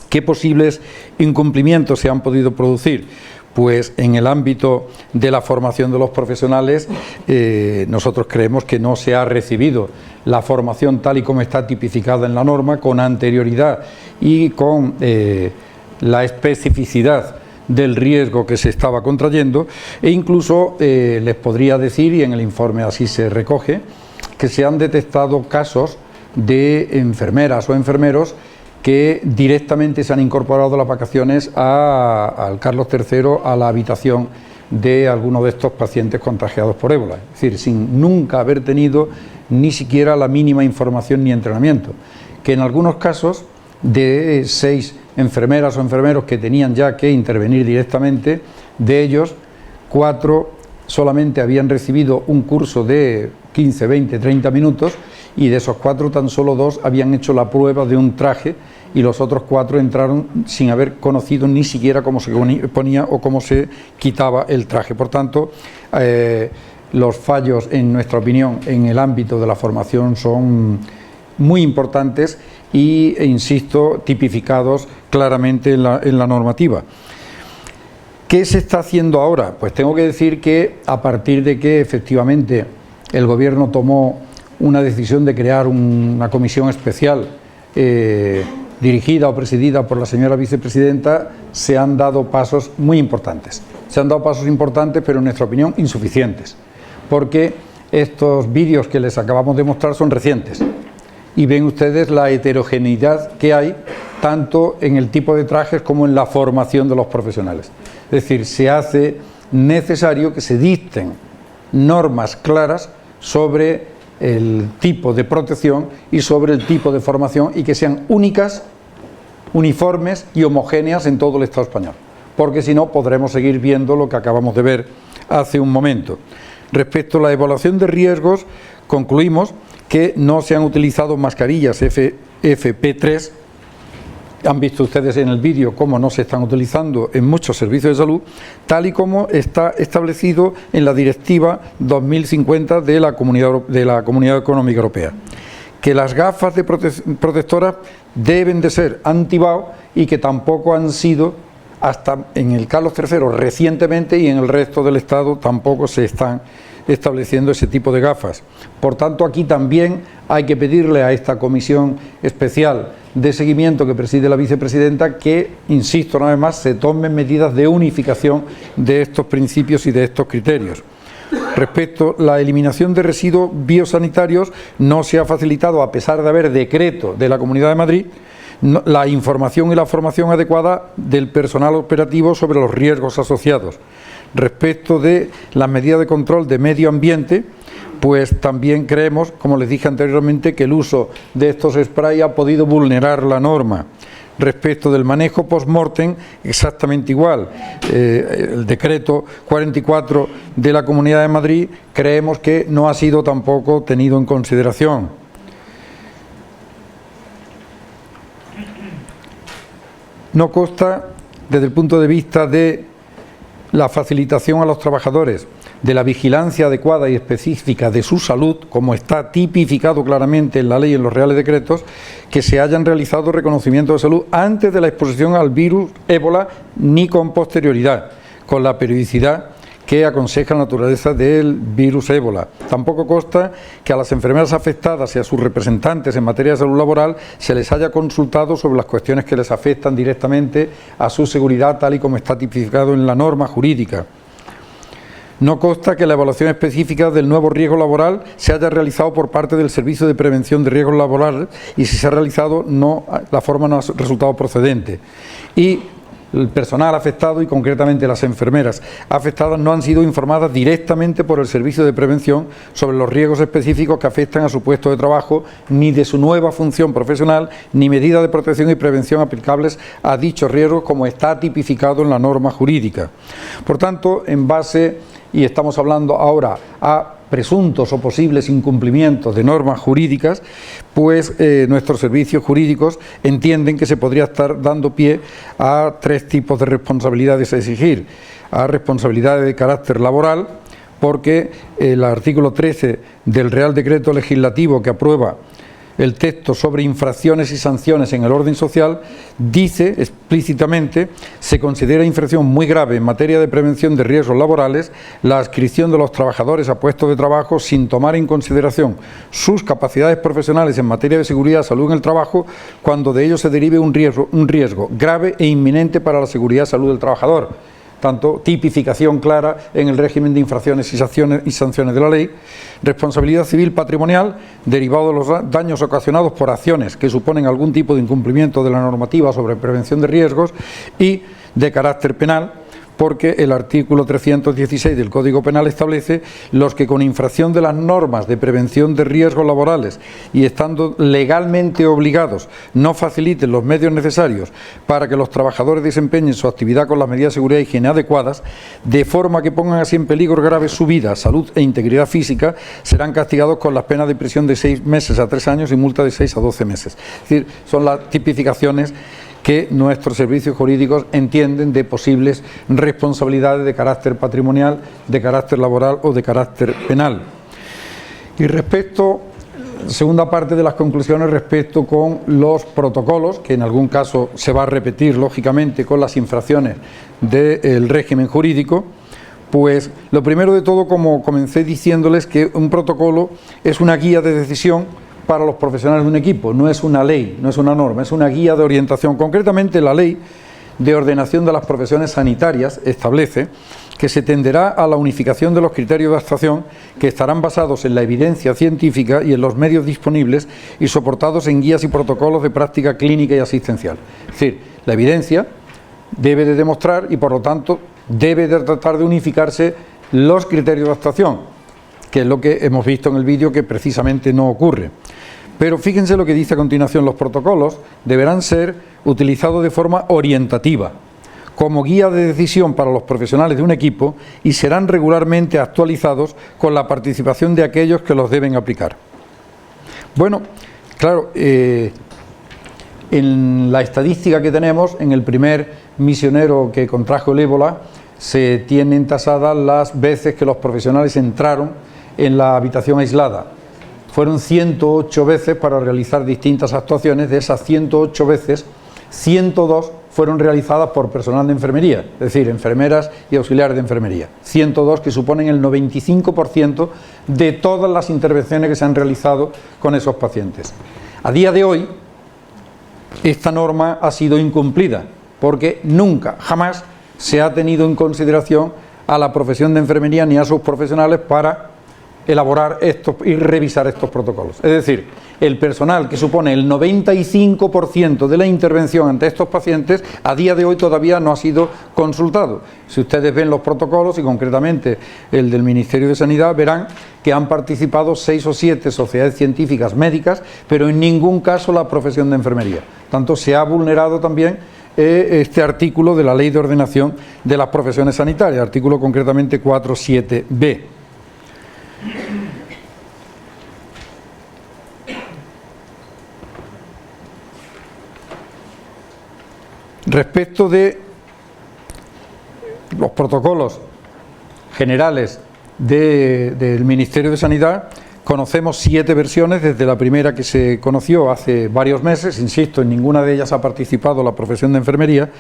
¿Qué posibles incumplimientos se han podido producir? Pues en el ámbito de la formación de los profesionales, nosotros creemos que no se ha recibido la formación tal y como está tipificada en la norma, con anterioridad y con la especificidad del riesgo que se estaba contrayendo, e incluso les podría decir, y en el informe así se recoge, que se han detectado casos de enfermeras o enfermeros que directamente se han incorporado las vacaciones al Carlos III, a la habitación de alguno de estos pacientes contagiados por ébola, es decir, sin nunca haber tenido ni siquiera la mínima información ni entrenamiento, que en algunos casos de 6 enfermeras o enfermeros que tenían ya que intervenir directamente, de ellos 4 solamente habían recibido un curso de 15, 20, 30 minutos, y de esos 4 tan solo 2 habían hecho la prueba de un traje, y los otros 4 entraron sin haber conocido ni siquiera cómo se ponía o cómo se quitaba el traje. Por tanto, los fallos, en nuestra opinión, en el ámbito de la formación son muy importantes y, insisto, tipificados claramente en la normativa. ¿Qué se está haciendo ahora? Pues tengo que decir que, a partir de que efectivamente el Gobierno tomó una decisión de crear una comisión especial dirigida o presidida por la señora vicepresidenta, se han dado pasos muy importantes. Se han dado pasos importantes, pero en nuestra opinión insuficientes, porque estos vídeos que les acabamos de mostrar son recientes y ven ustedes la heterogeneidad que hay tanto en el tipo de trajes como en la formación de los profesionales. Es decir, se hace necesario que se dicten normas claras sobre el tipo de protección y sobre el tipo de formación, y que sean únicas, uniformes y homogéneas en todo el Estado español, porque si no podremos seguir viendo lo que acabamos de ver hace un momento. Respecto a la evaluación de riesgos, concluimos que no se han utilizado mascarillas FFP3. Han visto ustedes en el vídeo cómo no se están utilizando en muchos servicios de salud, tal y como está establecido en la Directiva 2050 de la Comunidad Económica Europea. Que las gafas de protectoras deben de ser anti-BAO y que tampoco han sido, hasta en el Carlos III recientemente, y en el resto del Estado tampoco se están estableciendo ese tipo de gafas. Por tanto, aquí también hay que pedirle a esta comisión especial de seguimiento que preside la vicepresidenta que, insisto una vez más, se tomen medidas de unificación de estos principios y de estos criterios. Respecto a la eliminación de residuos biosanitarios, no se ha facilitado, a pesar de haber decreto de la Comunidad de Madrid, la información y la formación adecuada del personal operativo sobre los riesgos asociados. Respecto de las medidas de control de medio ambiente, pues también creemos, como les dije anteriormente, que el uso de estos sprays ha podido vulnerar la norma. Respecto del manejo post-mortem, exactamente igual. El decreto 44 de la Comunidad de Madrid creemos que no ha sido tampoco tenido en consideración. No consta, desde el punto de vista de la facilitación a los trabajadores de la vigilancia adecuada y específica de su salud, como está tipificado claramente en la ley y en los reales decretos, que se hayan realizado reconocimientos de salud antes de la exposición al virus ébola ni con posterioridad, con la periodicidad que aconseja la naturaleza del virus ébola. Tampoco consta que a las enfermeras afectadas y a sus representantes en materia de salud laboral se les haya consultado sobre las cuestiones que les afectan directamente a su seguridad, tal y como está tipificado en la norma jurídica. No consta que la evaluación específica del nuevo riesgo laboral se haya realizado por parte del Servicio de Prevención de Riesgos Laborales, y si se ha realizado, la forma no ha resultado procedente. Y el personal afectado, y concretamente las enfermeras afectadas, no han sido informadas directamente por el Servicio de Prevención sobre los riesgos específicos que afectan a su puesto de trabajo, ni de su nueva función profesional, ni medidas de protección y prevención aplicables a dichos riesgos, como está tipificado en la norma jurídica. Por tanto, en base, y estamos hablando ahora a presuntos o posibles incumplimientos de normas jurídicas, pues nuestros servicios jurídicos entienden que se podría estar dando pie a tres tipos de responsabilidades a exigir. A responsabilidades de carácter laboral, porque el artículo 13 del Real Decreto Legislativo que aprueba el texto sobre infracciones y sanciones en el orden social dice explícitamente: se considera infracción muy grave en materia de prevención de riesgos laborales la adscripción de los trabajadores a puestos de trabajo sin tomar en consideración sus capacidades profesionales en materia de seguridad y salud en el trabajo, cuando de ello se derive un riesgo grave e inminente para la seguridad y salud del trabajador. Tanto tipificación clara en el régimen de infracciones y sanciones de la ley. Responsabilidad civil patrimonial derivado de los daños ocasionados por acciones que suponen algún tipo de incumplimiento de la normativa sobre prevención de riesgos, y de carácter penal, porque el artículo 316 del Código Penal establece los que con infracción de las normas de prevención de riesgos laborales y estando legalmente obligados no faciliten los medios necesarios para que los trabajadores desempeñen su actividad con las medidas de seguridad e higiene adecuadas, de forma que pongan así en peligro grave su vida, salud e integridad física, serán castigados con las penas de prisión de 6 meses a 3 años y multa de 6 a 12 meses. Es decir, son las tipificaciones que nuestros servicios jurídicos entienden de posibles responsabilidades de carácter patrimonial, de carácter laboral o de carácter penal. Y respecto, segunda parte de las conclusiones, respecto con los protocolos, que en algún caso se va a repetir lógicamente con las infracciones del régimen jurídico, pues lo primero de todo, como comencé diciéndoles, que un protocolo es una guía de decisión para los profesionales de un equipo, no es una ley, no es una norma, es una guía de orientación. Concretamente, la Ley de Ordenación de las Profesiones Sanitarias establece que se tenderá a la unificación de los criterios de actuación, que estarán basados en la evidencia científica y en los medios disponibles y soportados en guías y protocolos de práctica clínica y asistencial. Es decir, la evidencia debe de demostrar y, por lo tanto, debe de tratar de unificarse los criterios de actuación. que es lo que hemos visto en el vídeo que precisamente no ocurre. Pero fíjense lo que dice a continuación: los protocolos deberán ser utilizados de forma orientativa, como guía de decisión para los profesionales de un equipo, y serán regularmente actualizados con la participación de aquellos que los deben aplicar. Bueno, claro, en la estadística que tenemos, en el primer misionero que contrajo el ébola, se tienen tasadas las veces que los profesionales entraron en la habitación aislada. Fueron 108 veces para realizar distintas actuaciones. De esas 108 veces, 102 fueron realizadas por personal de enfermería, es decir, enfermeras y auxiliares de enfermería. 102, que suponen el 95% de todas las intervenciones que se han realizado con esos pacientes. A día de hoy, esta norma ha sido incumplida, porque nunca, jamás se ha tenido en consideración a la profesión de enfermería ni a sus profesionales para elaborar estos y revisar estos protocolos. Es decir, el personal, que supone el 95% de la intervención ante estos pacientes, a día de hoy todavía no ha sido consultado. Si ustedes ven los protocolos, y concretamente el del Ministerio de Sanidad, verán que han participado 6 o 7 sociedades científicas médicas, pero en ningún caso la profesión de enfermería. Tanto se ha vulnerado también este artículo de la Ley de Ordenación de las Profesiones Sanitarias, artículo concretamente 4.7b. Respecto de los protocolos generales del Ministerio de Sanidad, conocemos 7 versiones, desde la primera que se conoció hace varios meses. Insisto, en ninguna de ellas ha participado la profesión de enfermería,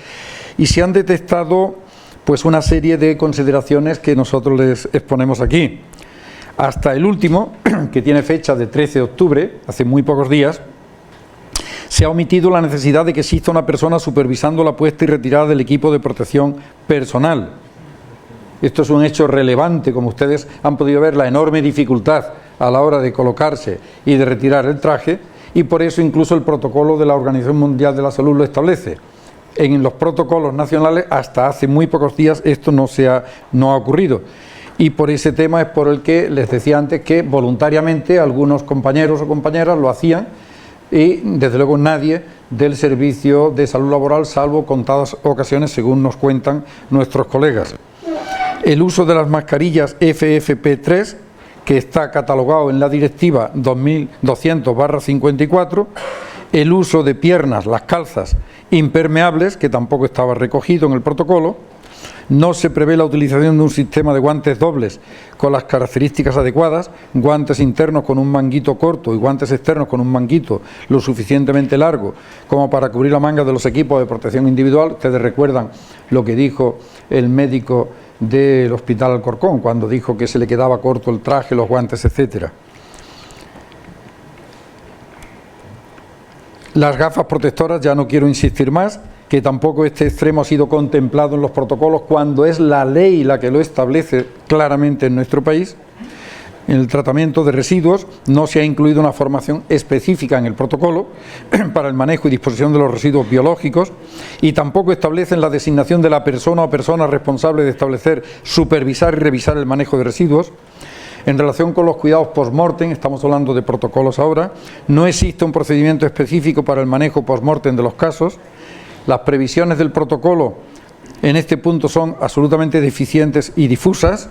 y se han detectado pues una serie de consideraciones que nosotros les exponemos aquí. Hasta el último, que tiene fecha de 13 de octubre, hace muy pocos días, se ha omitido la necesidad de que exista una persona supervisando la puesta y retirada del equipo de protección personal. Esto es un hecho relevante, como ustedes han podido ver, la enorme dificultad a la hora de colocarse y de retirar el traje, y por eso incluso el protocolo de la Organización Mundial de la Salud lo establece. En los protocolos nacionales, hasta hace muy pocos días, esto no ha ocurrido. Y por ese tema es por el que les decía antes que voluntariamente algunos compañeros o compañeras lo hacían, y desde luego nadie del Servicio de Salud Laboral, salvo contadas ocasiones, según nos cuentan nuestros colegas. El uso de las mascarillas FFP3, que está catalogado en la Directiva 2200/54, el uso de piernas, las calzas impermeables, que tampoco estaba recogido en el protocolo. No se prevé la utilización de un sistema de guantes dobles con las características adecuadas, guantes internos con un manguito corto y guantes externos con un manguito lo suficientemente largo como para cubrir la manga de los equipos de protección individual. Ustedes recuerdan lo que dijo el médico del Hospital Alcorcón cuando dijo que se le quedaba corto el traje, los guantes, etcétera. Las gafas protectoras, ya no quiero insistir más, que tampoco este extremo ha sido contemplado en los protocolos cuando es la ley la que lo establece claramente en nuestro país. En el tratamiento de residuos no se ha incluido una formación específica en el protocolo para el manejo y disposición de los residuos biológicos, y tampoco establecen la designación de la persona o personas responsables de establecer, supervisar y revisar el manejo de residuos. En relación con los cuidados post-mortem, estamos hablando de protocolos ahora, no existe un procedimiento específico para el manejo post-mortem de los casos. Las previsiones del protocolo en este punto son absolutamente deficientes y difusas.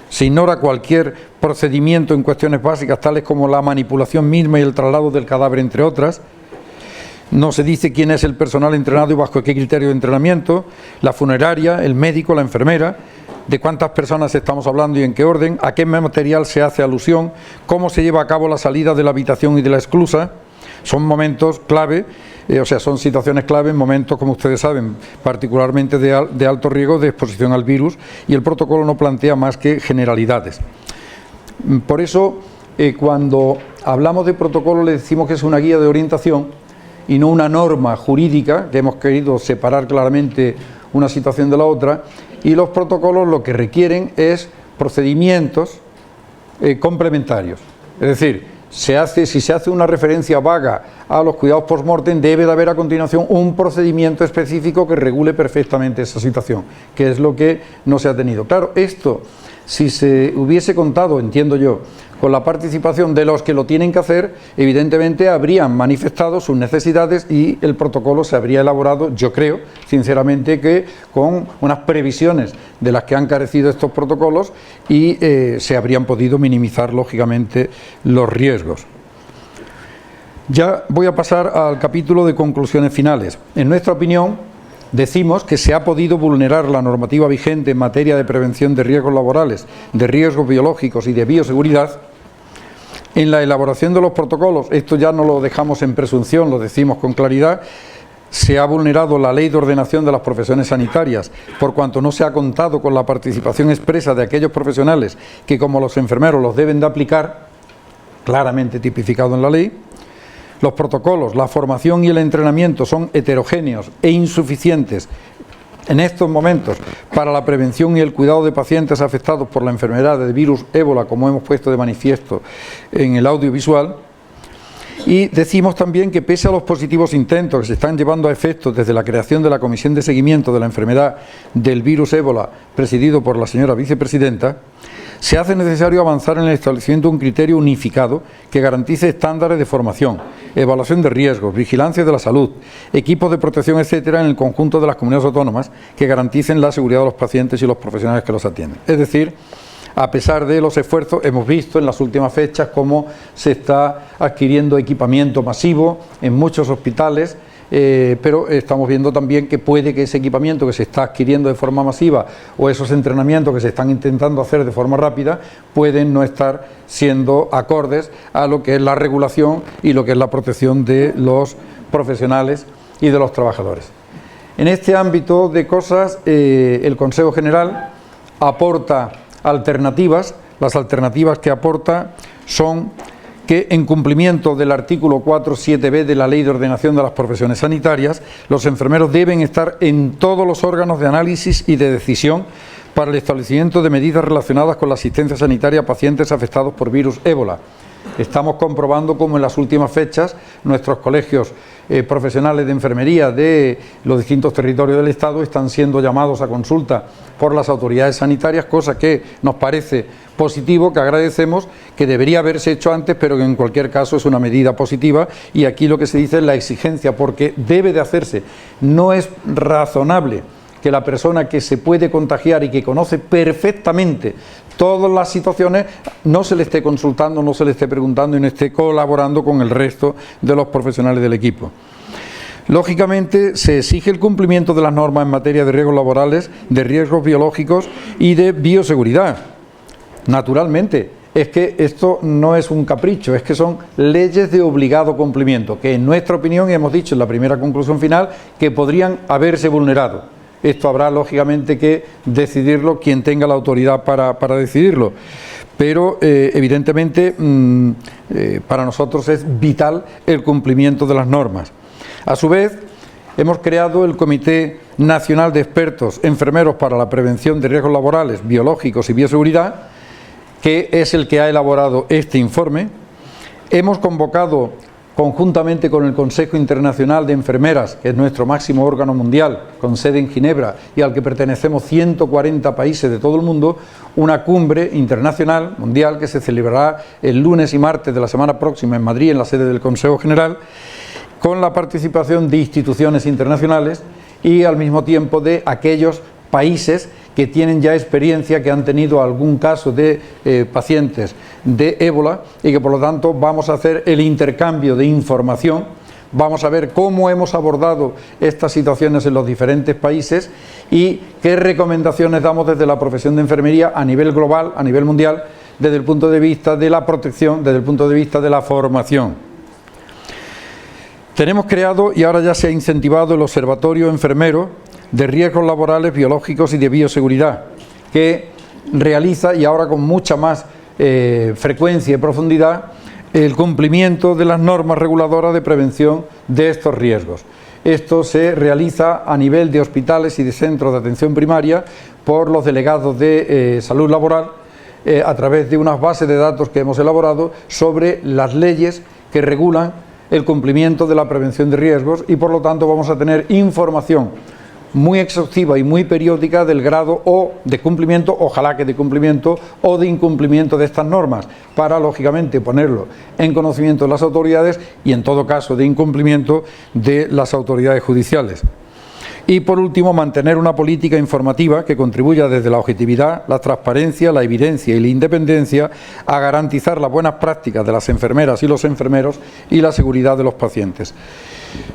Se ignora cualquier procedimiento en cuestiones básicas, tales como la manipulación misma y el traslado del cadáver, entre otras. No se dice quién es el personal entrenado y bajo qué criterio de entrenamiento, la funeraria, el médico, la enfermera, de cuántas personas estamos hablando y en qué orden, a qué material se hace alusión, cómo se lleva a cabo la salida de la habitación y de la esclusa. Son momentos clave, son situaciones clave en momentos, como ustedes saben, particularmente de alto riesgo de exposición al virus, y el protocolo no plantea más que generalidades. Por eso, cuando hablamos de protocolo, le decimos que es una guía de orientación y no una norma jurídica, que hemos querido separar claramente una situación de la otra, y los protocolos lo que requieren es procedimientos complementarios. Es decir, si se hace una referencia vaga a los cuidados post-mortem, debe de haber a continuación un procedimiento específico que regule perfectamente esa situación, que es lo que no se ha tenido. Claro, esto si se hubiese contado, entiendo yo, con la participación de los que lo tienen que hacer, evidentemente habrían manifestado sus necesidades y el protocolo se habría elaborado, yo creo, sinceramente, que con unas previsiones de las que han carecido estos protocolos y se habrían podido minimizar, lógicamente, los riesgos. Ya voy a pasar al capítulo de conclusiones finales. En nuestra opinión, decimos que se ha podido vulnerar la normativa vigente en materia de prevención de riesgos laborales, de riesgos biológicos y de bioseguridad en la elaboración de los protocolos. Esto ya no lo dejamos en presunción, lo decimos con claridad. Se ha vulnerado la Ley de Ordenación de las Profesiones Sanitarias, por cuanto no se ha contado con la participación expresa de aquellos profesionales que, como los enfermeros, los deben de aplicar, claramente tipificado en la ley. Los protocolos, la formación y el entrenamiento son heterogéneos e insuficientes en estos momentos para la prevención y el cuidado de pacientes afectados por la enfermedad del virus ébola, como hemos puesto de manifiesto en el audiovisual. Y decimos también que pese a los positivos intentos que se están llevando a efecto desde la creación de la Comisión de Seguimiento de la Enfermedad del Virus Ébola, presidido por la señora vicepresidenta, se hace necesario avanzar en el establecimiento de un criterio unificado que garantice estándares de formación, evaluación de riesgos, vigilancia de la salud, equipos de protección, etcétera, en el conjunto de las comunidades autónomas que garanticen la seguridad de los pacientes y los profesionales que los atienden. Es decir, a pesar de los esfuerzos, hemos visto en las últimas fechas cómo se está adquiriendo equipamiento masivo en muchos hospitales, pero estamos viendo también que puede que ese equipamiento que se está adquiriendo de forma masiva o esos entrenamientos que se están intentando hacer de forma rápida pueden no estar siendo acordes a lo que es la regulación y lo que es la protección de los profesionales y de los trabajadores. En este ámbito de cosas, el Consejo General aporta alternativas. Las alternativas que aporta son que, en cumplimiento del artículo 4.7b de la Ley de Ordenación de las Profesiones Sanitarias, los enfermeros deben estar en todos los órganos de análisis y de decisión para el establecimiento de medidas relacionadas con la asistencia sanitaria a pacientes afectados por virus ébola. Estamos comprobando cómo en las últimas fechas nuestros colegios profesionales de enfermería de los distintos territorios del Estado están siendo llamados a consulta por las autoridades sanitarias, cosa que nos parece positivo, que agradecemos, que debería haberse hecho antes, pero que en cualquier caso es una medida positiva y aquí lo que se dice es la exigencia, porque debe de hacerse. No es razonable que la persona que se puede contagiar y que conoce perfectamente todas las situaciones no se le esté consultando, no se le esté preguntando y no esté colaborando con el resto de los profesionales del equipo. Lógicamente, se exige el cumplimiento de las normas en materia de riesgos laborales, de riesgos biológicos y de bioseguridad. Naturalmente, es que esto no es un capricho, es que son leyes de obligado cumplimiento, que en nuestra opinión, y hemos dicho en la primera conclusión final, que podrían haberse vulnerado. Esto habrá, lógicamente, que decidirlo quien tenga la autoridad para decidirlo. Pero, evidentemente, para nosotros es vital el cumplimiento de las normas. A su vez, hemos creado el Comité Nacional de Expertos Enfermeros para la Prevención de Riesgos Laborales, Biológicos y Bioseguridad, que es el que ha elaborado este informe. Hemos convocado, conjuntamente con el Consejo Internacional de Enfermeras, que es nuestro máximo órgano mundial, con sede en Ginebra y al que pertenecemos 140 países de todo el mundo, una cumbre internacional, mundial, que se celebrará el lunes y martes de la semana próxima en Madrid, en la sede del Consejo General, con la participación de instituciones internacionales y al mismo tiempo de aquellos países que tienen ya experiencia, que han tenido algún caso de pacientes de ébola y que por lo tanto vamos a hacer el intercambio de información, vamos a ver cómo hemos abordado estas situaciones en los diferentes países y qué recomendaciones damos desde la profesión de enfermería a nivel global, a nivel mundial, desde el punto de vista de la protección, desde el punto de vista de la formación. Tenemos creado y ahora ya se ha incentivado el Observatorio Enfermero de Riesgos Laborales, Biológicos y de Bioseguridad, que realiza, y ahora con mucha más frecuencia y profundidad, el cumplimiento de las normas reguladoras de prevención de estos riesgos. Esto se realiza a nivel de hospitales y de centros de atención primaria por los delegados de salud laboral a través de unas bases de datos que hemos elaborado sobre las leyes que regulan el cumplimiento de la prevención de riesgos y por lo tanto vamos a tener información muy exhaustiva y muy periódica del grado o de cumplimiento, ojalá que de cumplimiento, o de incumplimiento de estas normas, para lógicamente ponerlo en conocimiento de las autoridades y en todo caso de incumplimiento de las autoridades judiciales. Y por último, mantener una política informativa que contribuya desde la objetividad, la transparencia, la evidencia y la independencia a garantizar las buenas prácticas de las enfermeras y los enfermeros y la seguridad de los pacientes.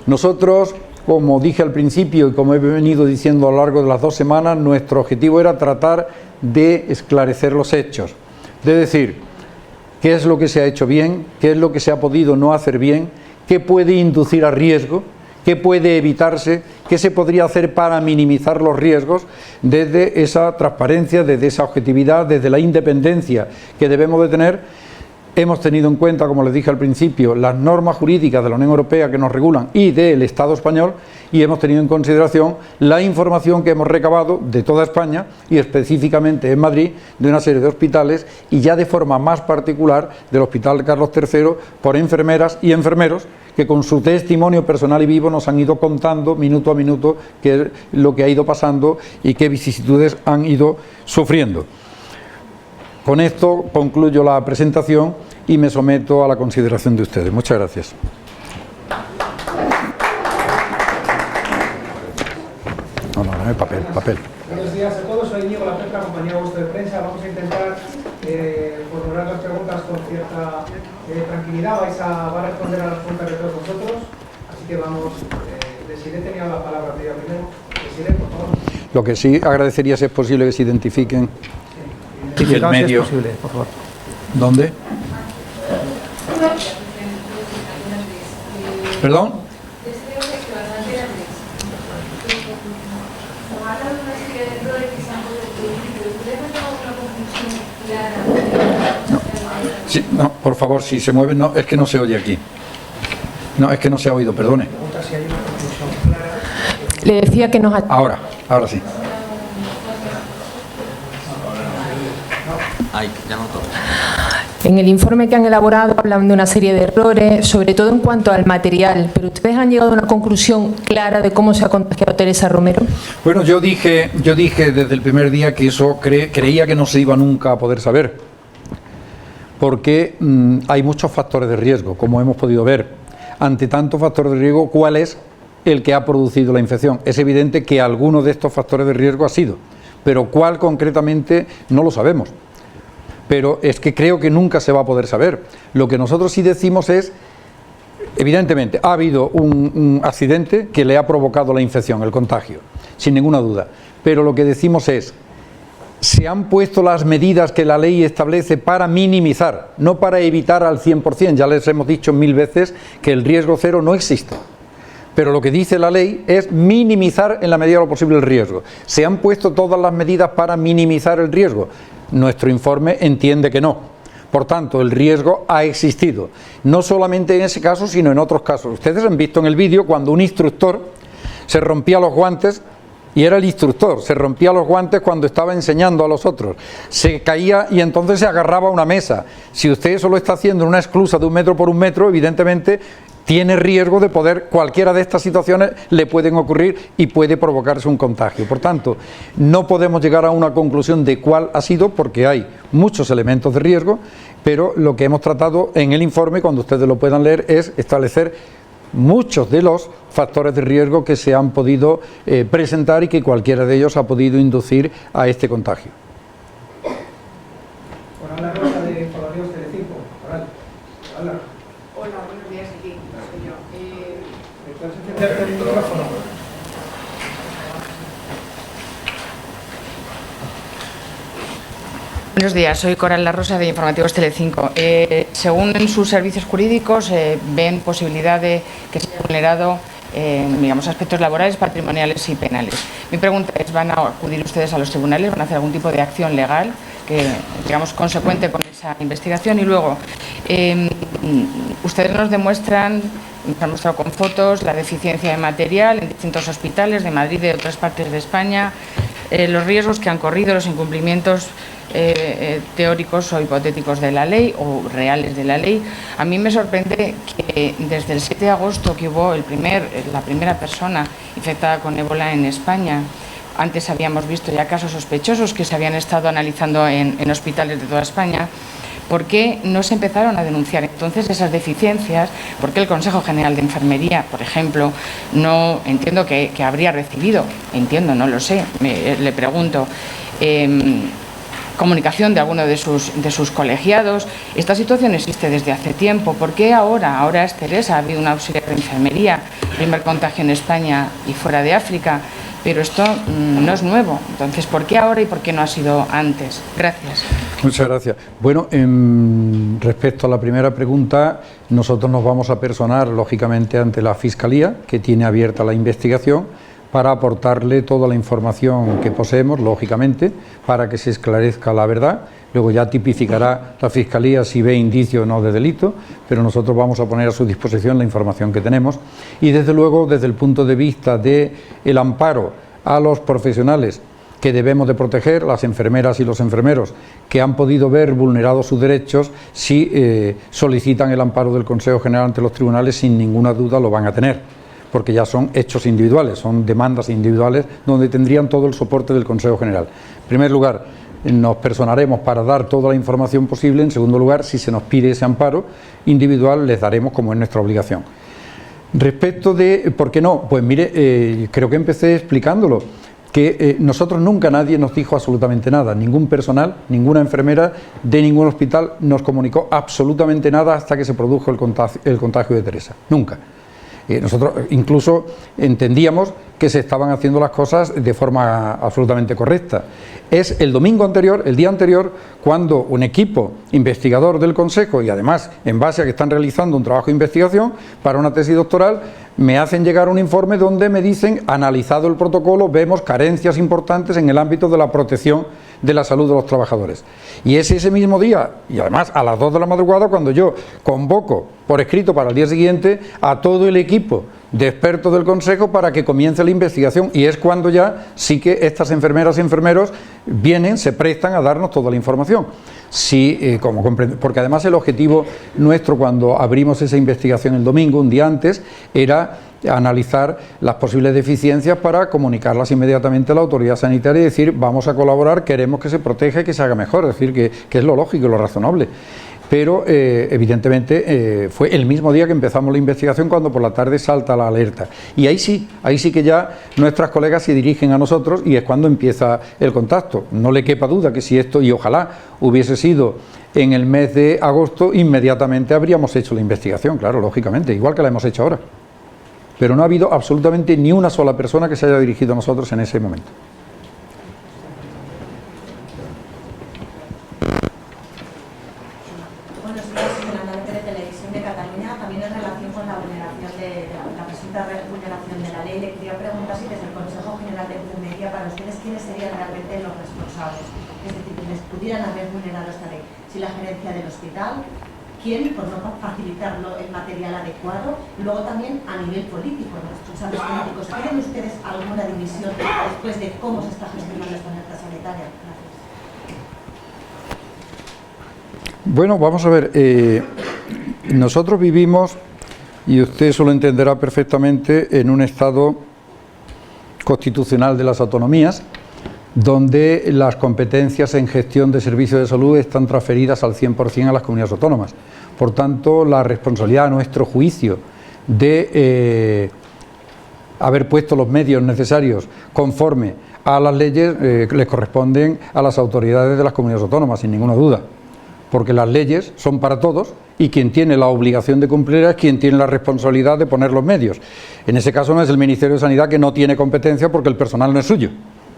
Nosotros, como dije al principio y como he venido diciendo a lo largo de las 2 semanas, nuestro objetivo era tratar de esclarecer los hechos, de decir qué es lo que se ha hecho bien, qué es lo que se ha podido no hacer bien, qué puede inducir a riesgo, qué puede evitarse, qué se podría hacer para minimizar los riesgos desde esa transparencia, desde esa objetividad, desde la independencia que debemos de tener. Hemos tenido en cuenta, como les dije al principio, las normas jurídicas de la Unión Europea que nos regulan y del Estado español, y hemos tenido en consideración la información que hemos recabado de toda España y específicamente en Madrid de una serie de hospitales y ya de forma más particular del Hospital Carlos III por enfermeras y enfermeros que con su testimonio personal y vivo nos han ido contando minuto a minuto qué es lo que ha ido pasando y qué vicisitudes han ido sufriendo. Con esto concluyo la presentación y me someto a la consideración de ustedes. Muchas gracias. No, dame papel. Buenos días a todos, soy Íñigo Lapetra, compañero vuestro de prensa. Vamos a intentar formular las preguntas con cierta tranquilidad. Va a responder a las preguntas de todos vosotros. Así que vamos, Desiré tenía la palabra primero. Desiré, por favor. Lo que sí agradecería, si es posible, que se identifiquen. Sí, el medio. Es posible, por favor. ¿Dónde? ¿Perdón? No. Sí, no, por favor, si se mueve, no, es que no se oye aquí. No, es que no se ha oído, perdone. Le decía que nos... Ahora sí. Ay, ya no toca. En el informe que han elaborado hablan de una serie de errores, sobre todo en cuanto al material, pero ¿ustedes han llegado a una conclusión clara de cómo se ha contagiado Teresa Romero? Bueno, yo dije desde el primer día que eso creía que no se iba nunca a poder saber, porque hay muchos factores de riesgo, como hemos podido ver. Ante tantos factores de riesgo, ¿cuál es el que ha producido la infección? Es evidente que alguno de estos factores de riesgo ha sido, pero ¿cuál concretamente? No lo sabemos. Pero es que creo que nunca se va a poder saber. Lo que nosotros sí decimos es, evidentemente, ha habido un accidente que le ha provocado la infección, el contagio, sin ninguna duda. Pero lo que decimos es, se han puesto las medidas que la ley establece para minimizar, no para evitar al 100%. Ya les hemos dicho 1000 veces que el riesgo cero no existe. Pero lo que dice la ley es minimizar en la medida de lo posible el riesgo. ¿Se han puesto todas las medidas para minimizar el riesgo? Nuestro informe entiende que no. Por tanto, el riesgo ha existido. No solamente en ese caso, sino en otros casos. Ustedes han visto en el vídeo cuando un instructor se rompía los guantes, y era el instructor, se rompía los guantes cuando estaba enseñando a los otros. Se caía y entonces se agarraba a una mesa. Si usted eso lo está haciendo en una esclusa de 1 metro por 1 metro, evidentemente tiene riesgo de poder, cualquiera de estas situaciones le pueden ocurrir y puede provocarse un contagio. Por tanto, no podemos llegar a una conclusión de cuál ha sido, porque hay muchos elementos de riesgo, pero lo que hemos tratado en el informe, cuando ustedes lo puedan leer, es establecer muchos de los factores de riesgo que se han podido presentar y que cualquiera de ellos ha podido inducir a este contagio. Hola, Rosa de Informativos Telecinco. Hola. Hola, buenos días, aquí soy yo. ¿Puedes encenderte el micrófono? Buenos días, soy Coral La Rosa de Informativos Telecinco. Según sus servicios jurídicos, ven posibilidad de que se haya vulnerado aspectos laborales, patrimoniales y penales. Mi pregunta es, ¿van a acudir ustedes a los tribunales? ¿Van a hacer algún tipo de acción legal que, consecuente con esa investigación? Y luego, ustedes nos han mostrado con fotos la deficiencia de material en distintos hospitales de Madrid y de otras partes de España. los riesgos que han corrido, los incumplimientos teóricos o hipotéticos de la ley o reales de la ley. A mí me sorprende que desde el 7 de agosto que hubo la primera persona infectada con ébola en España, antes habíamos visto ya casos sospechosos que se habían estado analizando en hospitales de toda España. ¿Por qué no se empezaron a denunciar entonces esas deficiencias? ¿Por qué el Consejo General de Enfermería, por ejemplo, no entiendo que habría recibido, no lo sé, le pregunto, comunicación de alguno de sus colegiados? Esta situación existe desde hace tiempo. ¿Por qué ahora es Teresa? Ha habido un auxiliar de enfermería, primer contagio en España y fuera de África, pero esto no es nuevo. Entonces, ¿por qué ahora y por qué no ha sido antes? Gracias. Muchas gracias. Bueno, respecto a la primera pregunta, nosotros nos vamos a personar, lógicamente, ante la Fiscalía, que tiene abierta la investigación, para aportarle toda la información que poseemos, lógicamente, para que se esclarezca la verdad. Luego ya tipificará la Fiscalía si ve indicio o no de delito, pero nosotros vamos a poner a su disposición la información que tenemos. Y desde luego, desde el punto de vista del amparo a los profesionales que debemos de proteger, las enfermeras y los enfermeros que han podido ver vulnerados sus derechos, si solicitan el amparo del Consejo General ante los tribunales, sin ninguna duda lo van a tener, porque ya son hechos individuales, son demandas individuales donde tendrían todo el soporte del Consejo General. En primer lugar, nos personaremos para dar toda la información posible. En segundo lugar, si se nos pide ese amparo individual, les daremos como es nuestra obligación. Respecto de ¿por qué no? Pues mire, creo que empecé explicándolo, que nosotros nunca nadie nos dijo absolutamente nada, ningún personal, ninguna enfermera de ningún hospital nos comunicó absolutamente nada hasta que se produjo el contagio de Teresa, nunca. Nosotros incluso entendíamos que se estaban haciendo las cosas de forma absolutamente correcta. Es el domingo anterior, el día anterior, cuando un equipo investigador del Consejo, y además en base a que están realizando un trabajo de investigación para una tesis doctoral, me hacen llegar un informe donde me dicen, analizado el protocolo, vemos carencias importantes en el ámbito de la protección de la salud de los trabajadores. Y es ese mismo día, y además a las 2 de la madrugada, cuando yo convoco por escrito para el día siguiente a todo el equipo de expertos del Consejo para que comience la investigación, y es cuando ya sí que estas enfermeras y enfermeros vienen, se prestan a darnos toda la información. Sí, porque además el objetivo nuestro cuando abrimos esa investigación el domingo, un día antes, era analizar las posibles deficiencias para comunicarlas inmediatamente a la autoridad sanitaria y decir, vamos a colaborar, queremos que se proteja y que se haga mejor, es decir, que es lo lógico y lo razonable. Pero evidentemente fue el mismo día que empezamos la investigación, cuando por la tarde salta la alerta. Y ahí sí que ya nuestras colegas se dirigen a nosotros y es cuando empieza el contacto. No le quepa duda que si esto, y ojalá hubiese sido en el mes de agosto, inmediatamente habríamos hecho la investigación, claro, lógicamente, igual que la hemos hecho ahora. Pero no ha habido absolutamente ni una sola persona que se haya dirigido a nosotros en ese momento. Buenos días, Yolanda de Televisión de Cataluña. También en relación con la vulneración de la presunta vulneración de la ley, le quería preguntar si desde el Consejo General de Enfermería, para ustedes, ¿quiénes serían realmente los responsables? Es decir, quienes pudieran haber vulnerado esta ley. Si la gerencia del hospital, ¿quién? Por no facilitar el material adecuado. Luego también a nivel político, los responsables políticos. ¿Tienen ustedes alguna división después de cómo se está gestionando esta alerta sanitaria? Gracias. Bueno, vamos a ver, nosotros vivimos, y usted eso lo entenderá perfectamente, en un Estado constitucional de las autonomías, donde las competencias en gestión de servicios de salud están transferidas al 100% a las comunidades autónomas. Por tanto, la responsabilidad, a nuestro juicio, de haber puesto los medios necesarios conforme a las leyes, les corresponden a las autoridades de las comunidades autónomas, sin ninguna duda. Porque las leyes son para todos y quien tiene la obligación de cumplirlas es quien tiene la responsabilidad de poner los medios. En ese caso no es el Ministerio de Sanidad, que no tiene competencia porque el personal no es suyo.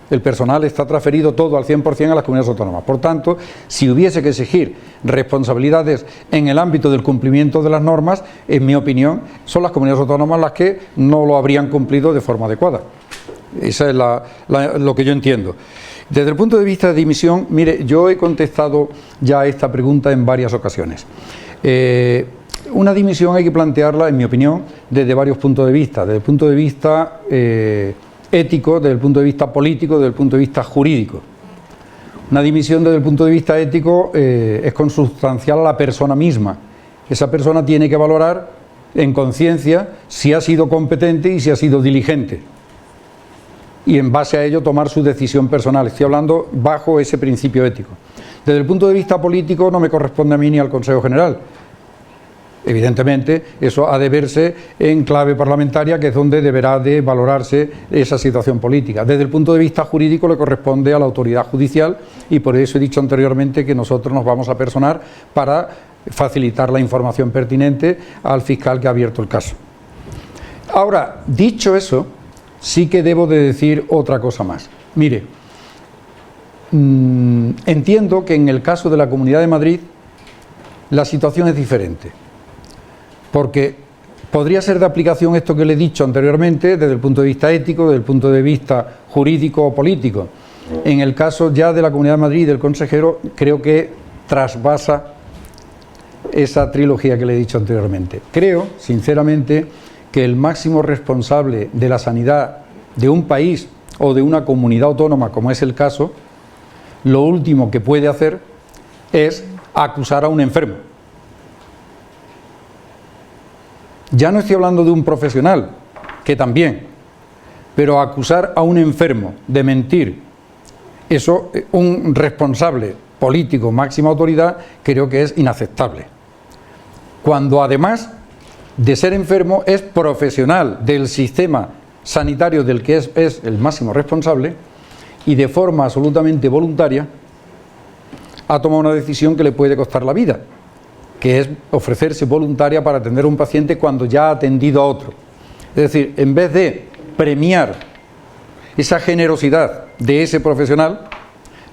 El personal está transferido todo al 100% a las comunidades autónomas. Por tanto, si hubiese que exigir responsabilidades en el ámbito del cumplimiento de las normas, en mi opinión, son las comunidades autónomas las que no lo habrían cumplido de forma adecuada. Esa es lo que yo entiendo. Desde el punto de vista de dimisión, mire, yo he contestado ya a esta pregunta en varias ocasiones. Una dimisión hay que plantearla, en mi opinión, desde varios puntos de vista. Desde el punto de vista ético, desde el punto de vista político, desde el punto de vista jurídico. Una dimisión desde el punto de vista ético es consustancial a la persona misma. Esa persona tiene que valorar en conciencia si ha sido competente y si ha sido diligente. Y en base a ello tomar su decisión personal. Estoy hablando bajo ese principio ético. Desde el punto de vista político no me corresponde a mí ni al Consejo General. Evidentemente, eso ha de verse en clave parlamentaria, que es donde deberá de valorarse esa situación política. Desde el punto de vista jurídico le corresponde a la autoridad judicial y por eso he dicho anteriormente que nosotros nos vamos a personar para facilitar la información pertinente al fiscal que ha abierto el caso. Ahora, dicho eso, sí que debo de decir otra cosa más. Mire, entiendo que en el caso de la Comunidad de Madrid la situación es diferente. Porque podría ser de aplicación esto que le he dicho anteriormente desde el punto de vista ético, desde el punto de vista jurídico o político. En el caso ya de la Comunidad de Madrid y del consejero, creo que trasvasa esa trilogía que le he dicho anteriormente. Creo, sinceramente, que el máximo responsable de la sanidad de un país o de una comunidad autónoma, como es el caso, lo último que puede hacer es acusar a un enfermo. Ya no estoy hablando de un profesional, que también, pero acusar a un enfermo de mentir, eso, un responsable político, máxima autoridad, creo que es inaceptable. Cuando además de ser enfermo es profesional del sistema sanitario del que es el máximo responsable y de forma absolutamente voluntaria ha tomado una decisión que le puede costar la vida, que es ofrecerse voluntaria para atender a un paciente cuando ya ha atendido a otro. Es decir, en vez de premiar esa generosidad de ese profesional,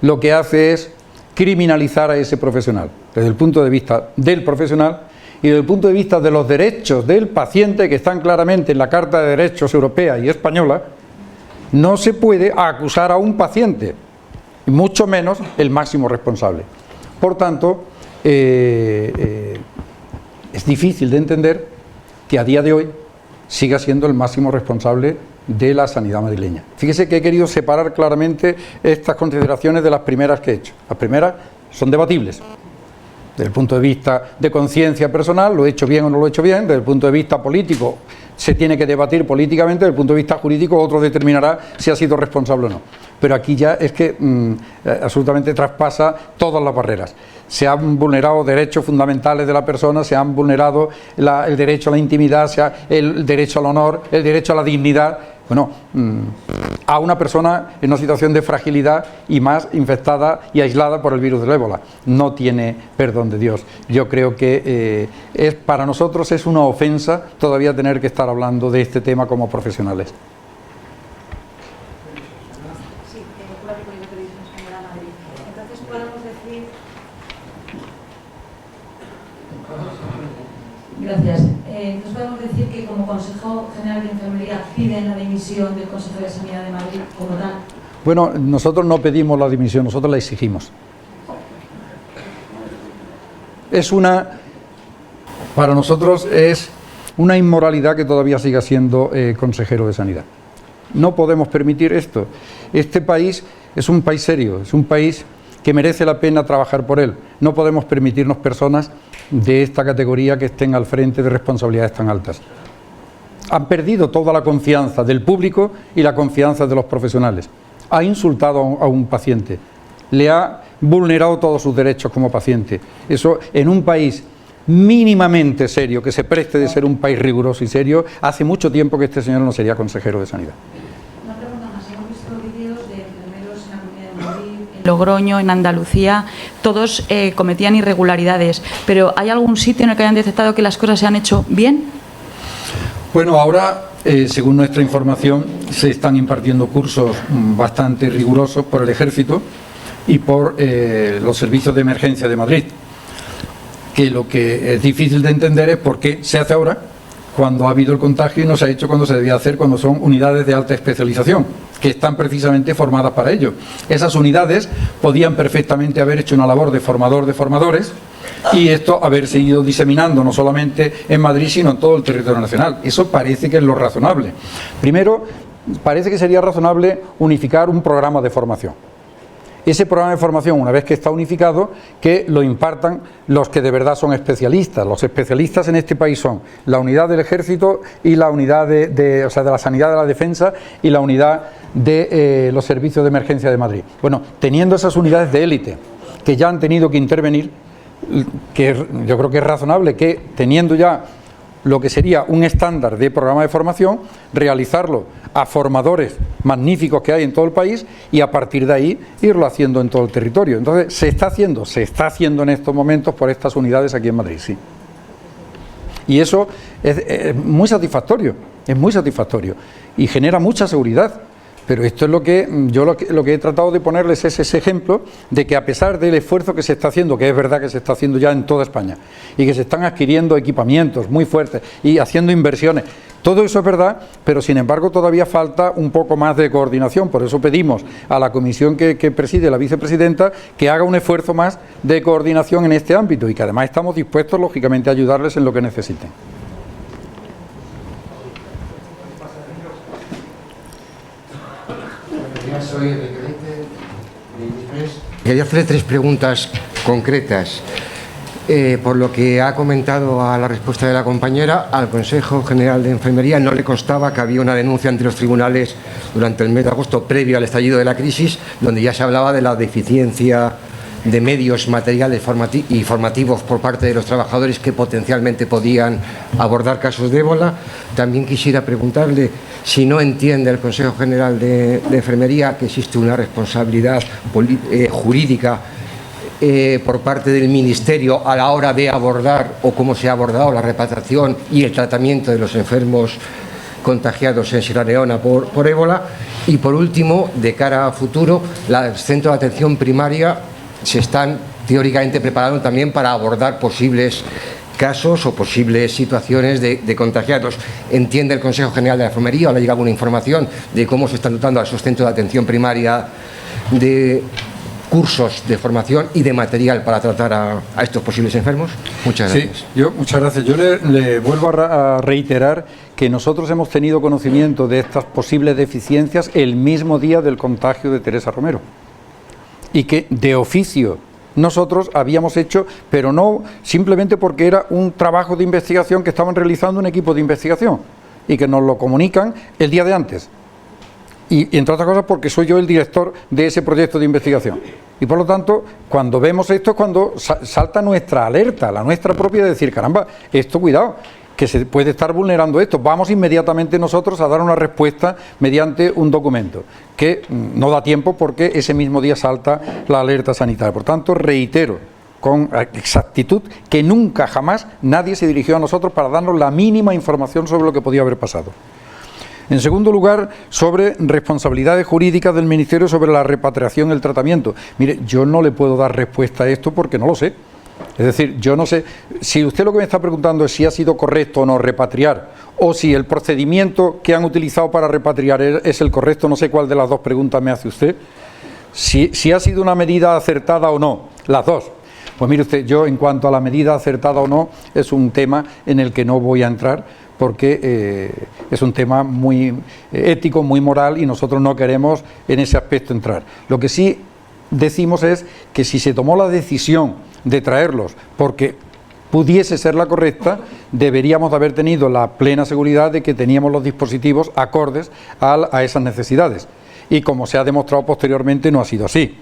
lo que hace es criminalizar a ese profesional, desde el punto de vista del profesional y desde el punto de vista de los derechos del paciente, que están claramente en la Carta de Derechos Europea y Española. No se puede acusar a un paciente, y mucho menos el máximo responsable. Por tanto, es difícil de entender que a día de hoy siga siendo el máximo responsable de la sanidad madrileña. Fíjese que he querido separar claramente estas consideraciones de las primeras que he hecho. Las primeras son debatibles. Desde el punto de vista de conciencia personal, lo he hecho bien o no lo he hecho bien. Desde el punto de vista político, se tiene que debatir políticamente. Desde el punto de vista jurídico, otro determinará si ha sido responsable o no. Pero aquí ya es que absolutamente traspasa todas las barreras. Se han vulnerado derechos fundamentales de la persona, se han vulnerado el derecho a la intimidad, el derecho al honor, el derecho a la dignidad. Bueno, a una persona en una situación de fragilidad y más infectada y aislada por el virus del ébola. No tiene perdón de Dios. Yo creo que para nosotros es una ofensa todavía tener que estar hablando de este tema como profesionales. Gracias. ¿Nos podemos decir que como Consejo General de Enfermería piden la dimisión del Consejo de Sanidad de Madrid como tal? Bueno, nosotros no pedimos la dimisión, nosotros la exigimos. Para nosotros es una inmoralidad que todavía siga siendo consejero de Sanidad. No podemos permitir esto. Este país es un país serio, es un país que merece la pena trabajar por él. No podemos permitirnos personas de esta categoría que estén al frente de responsabilidades tan altas. Han perdido toda la confianza del público y la confianza de los profesionales. Ha insultado a un paciente, le ha vulnerado todos sus derechos como paciente. Eso en un país mínimamente serio, que se preste de ser un país riguroso y serio, hace mucho tiempo que este señor no sería consejero de Sanidad. Una pregunta más. Hemos visto vídeos de enfermeros en la Comunidad de Madrid, en Logroño, en Andalucía, todos cometían irregularidades, pero ¿hay algún sitio en el que hayan detectado que las cosas se han hecho bien? Bueno, ahora, según nuestra información, se están impartiendo cursos bastante rigurosos por el Ejército y por los servicios de emergencia de Madrid, que lo que es difícil de entender es por qué se hace ahora, cuando ha habido el contagio, y no se ha hecho cuando se debía hacer, cuando son unidades de alta especialización, que están precisamente formadas para ello. Esas unidades podían perfectamente haber hecho una labor de formador de formadores y esto haberse ido diseminando no solamente en Madrid, sino en todo el territorio nacional. Eso parece que es lo razonable. Primero, parece que sería razonable unificar un programa de formación. Ese programa de formación, una vez que está unificado, que lo impartan los que de verdad son especialistas. Los especialistas en este país son la unidad del Ejército y la unidad de la Sanidad de la Defensa y la unidad de los servicios de emergencia de Madrid. Bueno, teniendo esas unidades de élite que ya han tenido que intervenir, que yo creo que es razonable que, teniendo ya lo que sería un estándar de programa de formación, realizarlo a formadores magníficos que hay en todo el país y a partir de ahí irlo haciendo en todo el territorio. Entonces se está haciendo en estos momentos por estas unidades aquí en Madrid, sí. Y eso es muy satisfactorio y genera mucha seguridad. Pero esto es lo que yo lo que he tratado de ponerles es ese ejemplo de que, a pesar del esfuerzo que se está haciendo, que es verdad que se está haciendo ya en toda España, y que se están adquiriendo equipamientos muy fuertes y haciendo inversiones, todo eso es verdad, pero sin embargo todavía falta un poco más de coordinación. Por eso pedimos a la comisión que preside la vicepresidenta que haga un esfuerzo más de coordinación en este ámbito, y que además estamos dispuestos, lógicamente, a ayudarles en lo que necesiten. Soy Enrique Leite. Quería hacerle 3 preguntas concretas. Por lo que ha comentado a la respuesta de la compañera, al Consejo General de Enfermería no le constaba que había una denuncia ante los tribunales durante el mes de agosto, previo al estallido de la crisis, donde ya se hablaba de la deficiencia de medios materiales y formativos por parte de los trabajadores que potencialmente podían abordar casos de ébola. También quisiera preguntarle si no entiende el Consejo General de Enfermería que existe una responsabilidad jurídica por parte del Ministerio a la hora de abordar, o cómo se ha abordado, la repatriación y el tratamiento de los enfermos contagiados en Sierra Leona por ébola. Y por último, de cara a futuro, los centros de atención primaria se están teóricamente preparando también para abordar posibles casos o posibles situaciones de contagiados. ¿Entiende el Consejo General de la Enfermería o le llega alguna información de cómo se están dotando a esos centros de atención primaria de cursos de formación y de material para tratar a estos posibles enfermos? Muchas gracias. Sí, muchas gracias. Yo le vuelvo a reiterar que nosotros hemos tenido conocimiento de estas posibles deficiencias el mismo día del contagio de Teresa Romero, y que de oficio nosotros habíamos hecho, pero no simplemente porque era un trabajo de investigación que estaban realizando un equipo de investigación y que nos lo comunican el día de antes. Y entre otras cosas porque soy yo el director de ese proyecto de investigación. Y por lo tanto, cuando vemos esto es cuando salta nuestra alerta, la nuestra propia, de decir, caramba, esto cuidado, que se puede estar vulnerando esto. Vamos inmediatamente nosotros a dar una respuesta mediante un documento, que no da tiempo porque ese mismo día salta la alerta sanitaria. Por tanto, reitero con exactitud que nunca, jamás, nadie se dirigió a nosotros para darnos la mínima información sobre lo que podía haber pasado. En segundo lugar, sobre responsabilidades jurídicas del Ministerio sobre la repatriación y el tratamiento. Mire, yo no le puedo dar respuesta a esto porque no lo sé. Es decir, yo no sé, si usted lo que me está preguntando es si ha sido correcto o no repatriar, o si el procedimiento que han utilizado para repatriar es el correcto, no sé cuál de las dos preguntas me hace usted. Si ha sido una medida acertada o no, las dos. Pues mire usted, yo en cuanto a la medida acertada o no, es un tema en el que no voy a entrar, porque es un tema muy ético, muy moral, y nosotros no queremos en ese aspecto entrar. Lo que sí decimos es que si se tomó la decisión de traerlos porque pudiese ser la correcta, deberíamos de haber tenido la plena seguridad de que teníamos los dispositivos acordes a esas necesidades, y como se ha demostrado posteriormente no ha sido así.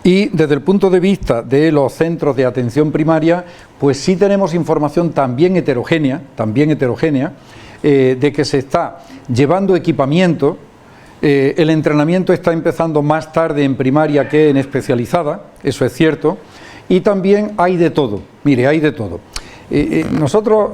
Y desde el punto de vista de los centros de atención primaria, pues sí tenemos información también heterogénea, de que se está llevando equipamiento. El entrenamiento está empezando más tarde en primaria que en especializada, eso es cierto, y también hay de todo. Mire, hay de todo. Nosotros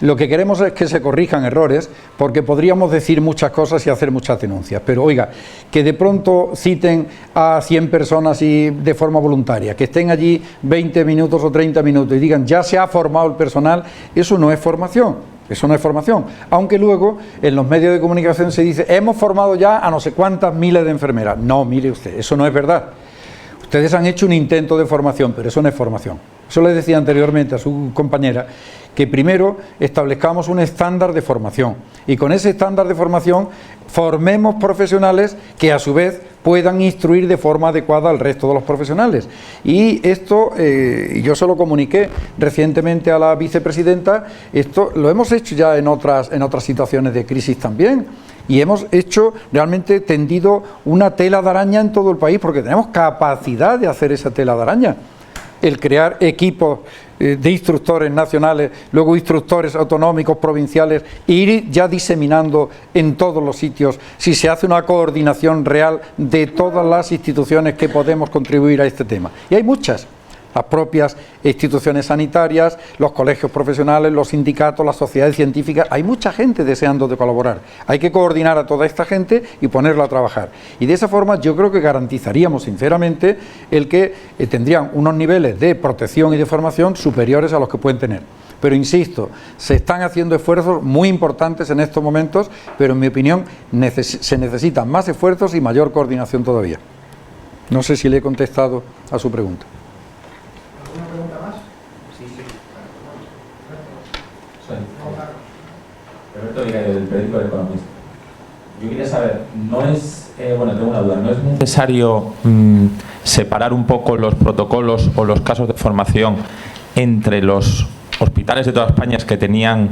lo que queremos es que se corrijan errores, porque podríamos decir muchas cosas y hacer muchas denuncias, pero oiga, que de pronto citen a 100 personas y de forma voluntaria, que estén allí 20 minutos o 30 minutos y digan ya se ha formado el personal, eso no es formación. Eso no es formación, aunque luego en los medios de comunicación se dice hemos formado ya a no sé cuántas miles de enfermeras. No, mire usted, eso no es verdad. Ustedes han hecho un intento de formación, pero eso no es formación. Eso les decía anteriormente a su compañera, que primero establezcamos un estándar de formación y con ese estándar de formación formemos profesionales que a su vez puedan instruir de forma adecuada al resto de los profesionales. Y esto, yo se lo comuniqué recientemente a la vicepresidenta, esto lo hemos hecho ya en otras situaciones de crisis también. Y hemos hecho realmente tendido una tela de araña en todo el país, porque tenemos capacidad de hacer esa tela de araña. El crear equipos de instructores nacionales, luego instructores autonómicos, provinciales, e ir ya diseminando en todos los sitios, si se hace una coordinación real de todas las instituciones que podemos contribuir a este tema. Y hay muchas. Las propias instituciones sanitarias, los colegios profesionales, los sindicatos, las sociedades científicas, hay mucha gente deseando de colaborar. Hay que coordinar a toda esta gente y ponerla a trabajar. Y de esa forma yo creo que garantizaríamos sinceramente el que tendrían unos niveles de protección y de formación superiores a los que pueden tener. Pero insisto, se están haciendo esfuerzos muy importantes en estos momentos, pero en mi opinión se necesitan más esfuerzos y mayor coordinación todavía. No sé si le he contestado a su pregunta. Roberto Vigario, del periódico El Economista. Yo quería saber, tengo una duda, ¿no es necesario separar un poco los protocolos o los casos de formación entre los hospitales de toda España que tenían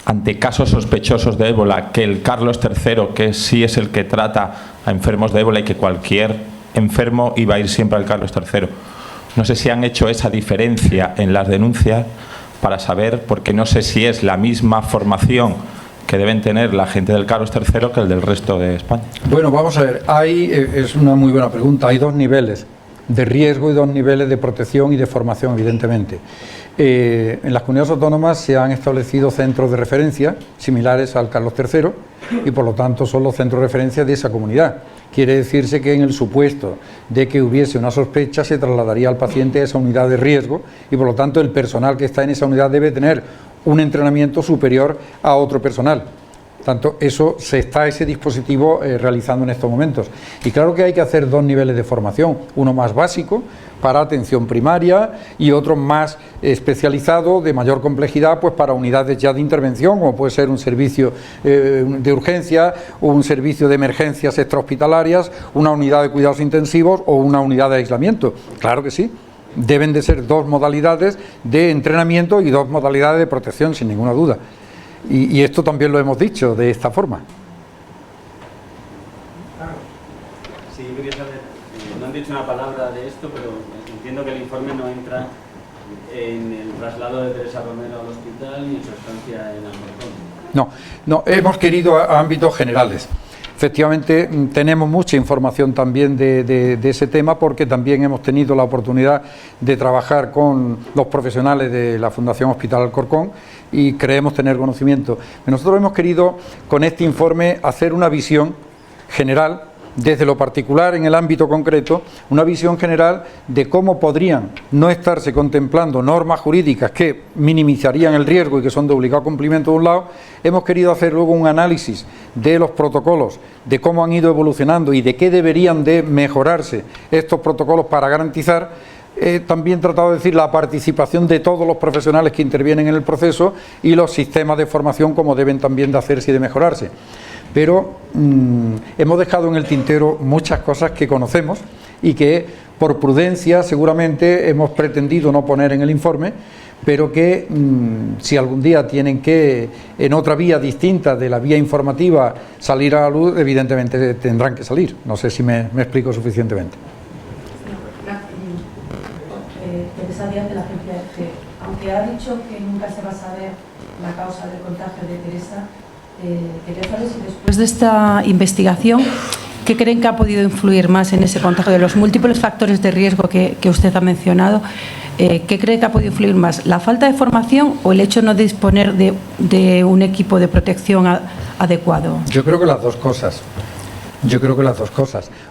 ante casos sospechosos de ébola que el Carlos III, que sí es el que trata a enfermos de ébola y que cualquier enfermo iba a ir siempre al Carlos III? No sé si han hecho esa diferencia en las denuncias para saber, porque no sé si es la misma formación que deben tener la gente del Carlos III que el del resto de España. Bueno, vamos a ver, es una muy buena pregunta. Hay dos niveles de riesgo y dos niveles de protección y de formación, evidentemente. En las comunidades autónomas se han establecido centros de referencia similares al Carlos III y por lo tanto son los centros de referencia de esa comunidad. Quiere decirse que en el supuesto de que hubiese una sospecha se trasladaría al paciente a esa unidad de riesgo y por lo tanto el personal que está en esa unidad debe tener un entrenamiento superior a otro personal. Tanto eso ese dispositivo realizando en estos momentos. Y claro que hay que hacer dos niveles de formación, uno más básico para atención primaria y otro más especializado de mayor complejidad pues para unidades ya de intervención, como puede ser un servicio de urgencia, un servicio de emergencias extrahospitalarias, una unidad de cuidados intensivos o una unidad de aislamiento. Claro que sí. Deben de ser dos modalidades de entrenamiento y dos modalidades de protección, sin ninguna duda. Y esto también lo hemos dicho de esta forma. Sí, yo quería saber, no han dicho una palabra de esto, pero entiendo que el informe no entra en el traslado de Teresa Romero al hospital ni en su estancia en Alcorcón. No, hemos querido a ámbitos generales. Efectivamente, tenemos mucha información también de ese tema porque también hemos tenido la oportunidad de trabajar con los profesionales de la Fundación Hospital Alcorcón y creemos tener conocimiento. Nosotros hemos querido con este informe hacer una visión general, desde lo particular en el ámbito concreto, una visión general de cómo podrían no estarse contemplando normas jurídicas que minimizarían el riesgo y que son de obligado cumplimiento de un lado. Hemos querido hacer luego un análisis de los protocolos, de cómo han ido evolucionando y de qué deberían de mejorarse estos protocolos para garantizar también tratado de decir la participación de todos los profesionales que intervienen en el proceso y los sistemas de formación como deben también de hacerse y de mejorarse. Pero hemos dejado en el tintero muchas cosas que conocemos y que por prudencia seguramente hemos pretendido no poner en el informe, pero que si algún día tienen que en otra vía distinta de la vía informativa salir a la luz, evidentemente tendrán que salir. No sé si me explico suficientemente. Teresa Díaz, de la agencia EFE. Aunque ha dicho que nunca se va a saber la causa del contagio de Teresa, quería saber si después de esta investigación, ¿qué creen que ha podido influir más en ese contagio? De los múltiples factores de riesgo que usted ha mencionado, ¿qué cree que ha podido influir más? ¿La falta de formación o el hecho de no disponer de un equipo de protección adecuado? Yo creo que las dos cosas.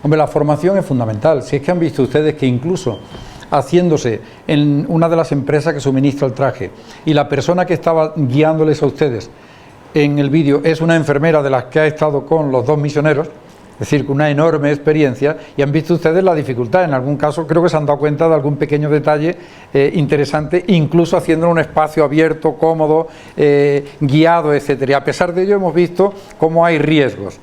Hombre, la formación es fundamental. Si es que han visto ustedes que incluso haciéndose en una de las empresas que suministra el traje y la persona que estaba guiándoles a ustedes en el vídeo es una enfermera de las que ha estado con los dos misioneros, es decir, con una enorme experiencia, y han visto ustedes la dificultad. En algún caso creo que se han dado cuenta de algún pequeño detalle interesante, incluso haciendo un espacio abierto, cómodo, guiado, etcétera. Y a pesar de ello hemos visto cómo hay riesgos.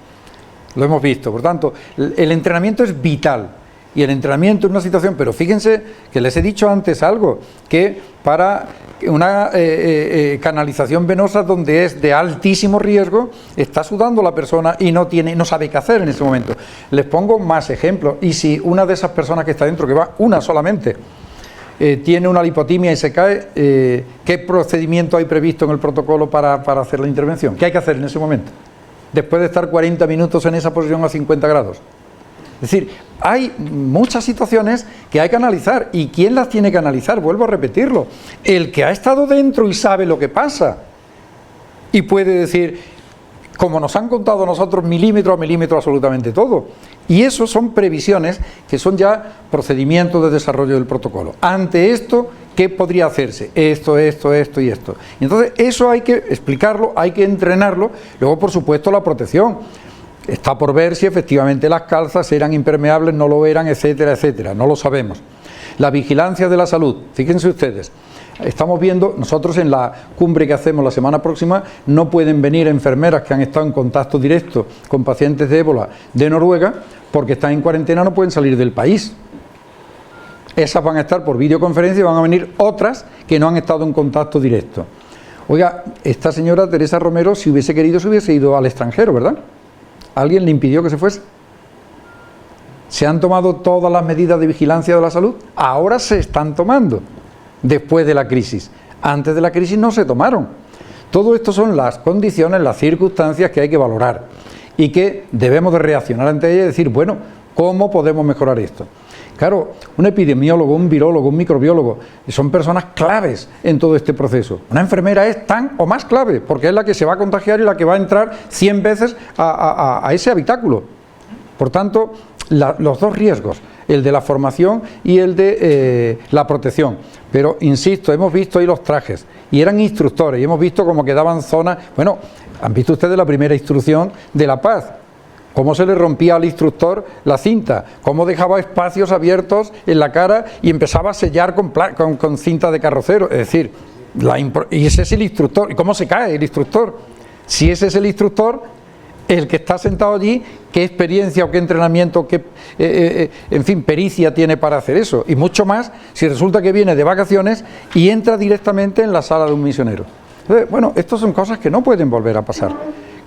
Lo hemos visto. Por tanto, el entrenamiento es vital. Y el entrenamiento en una situación, pero fíjense que les he dicho antes algo, que para una canalización venosa donde es de altísimo riesgo, está sudando la persona y no sabe qué hacer en ese momento. Les pongo más ejemplos. Y si una de esas personas que está dentro, que va una solamente, tiene una lipotimia y se cae, ¿qué procedimiento hay previsto en el protocolo para hacer la intervención? ¿Qué hay que hacer en ese momento? Después de estar 40 minutos en esa posición a 50 grados. Es decir, hay muchas situaciones que hay que analizar. ¿Y quién las tiene que analizar? Vuelvo a repetirlo. El que ha estado dentro y sabe lo que pasa. Y puede decir, como nos han contado a nosotros, milímetro a milímetro absolutamente todo. Y eso son previsiones que son ya procedimientos de desarrollo del protocolo. Ante esto, ¿qué podría hacerse? Esto y esto. Y entonces eso hay que explicarlo, hay que entrenarlo. Luego, por supuesto, la protección. Está por ver si efectivamente las calzas eran impermeables, no lo eran, etcétera, etcétera. No lo sabemos. La vigilancia de la salud. Fíjense ustedes. Estamos viendo, nosotros en la cumbre que hacemos la semana próxima, no pueden venir enfermeras que han estado en contacto directo con pacientes de ébola de Noruega, porque están en cuarentena, no pueden salir del país. Esas van a estar por videoconferencia y van a venir otras que no han estado en contacto directo. Oiga, esta señora Teresa Romero, si hubiese querido, se hubiese ido al extranjero, ¿verdad? ¿Alguien le impidió que se fuese? ¿Se han tomado todas las medidas de vigilancia de la salud? Ahora se están tomando, después de la crisis. Antes de la crisis no se tomaron. Todo esto son las condiciones, las circunstancias que hay que valorar y que debemos de reaccionar ante ellas y decir, bueno, ¿cómo podemos mejorar esto? Claro, un epidemiólogo, un virólogo, un microbiólogo, son personas claves en todo este proceso. Una enfermera es tan o más clave, porque es la que se va a contagiar y la que va a entrar 100 veces a ese habitáculo. Por tanto, los dos riesgos, el de la formación y el de la protección. Pero, insisto, hemos visto ahí los trajes, y eran instructores, y hemos visto cómo quedaban zonas. Bueno, han visto ustedes la primera instrucción de La Paz. Cómo se le rompía al instructor la cinta, cómo dejaba espacios abiertos en la cara y empezaba a sellar con cinta de carrocero. Es decir, y ese es el instructor. ¿Y cómo se cae el instructor? Si ese es el instructor, el que está sentado allí, ¿qué experiencia o qué entrenamiento, en fin, pericia tiene para hacer eso? Y mucho más si resulta que viene de vacaciones y entra directamente en la sala de un misionero. Entonces, bueno, estas son cosas que no pueden volver a pasar,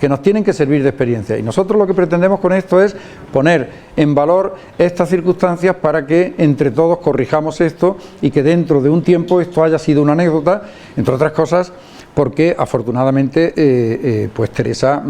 que nos tienen que servir de experiencia. Y nosotros lo que pretendemos con esto es poner en valor estas circunstancias para que entre todos corrijamos esto y que dentro de un tiempo esto haya sido una anécdota, entre otras cosas, porque afortunadamente pues Teresa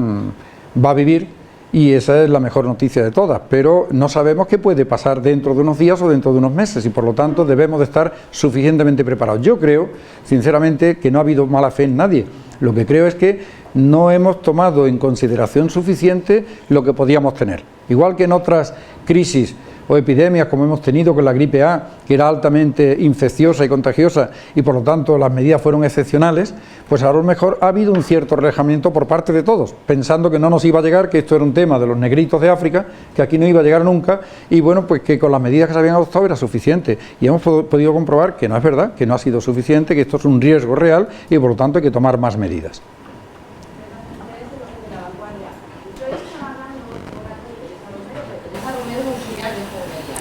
va a vivir y esa es la mejor noticia de todas, pero no sabemos qué puede pasar dentro de unos días o dentro de unos meses y por lo tanto debemos de estar suficientemente preparados. Yo creo, sinceramente, que no ha habido mala fe en nadie. Lo que creo es que no hemos tomado en consideración suficiente lo que podíamos tener. Igual que en otras crisis o epidemias como hemos tenido con la gripe A, que era altamente infecciosa y contagiosa y por lo tanto las medidas fueron excepcionales, pues a lo mejor ha habido un cierto relajamiento por parte de todos, pensando que no nos iba a llegar, que esto era un tema de los negritos de África, que aquí no iba a llegar nunca y bueno, pues que con las medidas que se habían adoptado era suficiente y hemos podido comprobar que no es verdad, que no ha sido suficiente, que esto es un riesgo real y por lo tanto hay que tomar más medidas.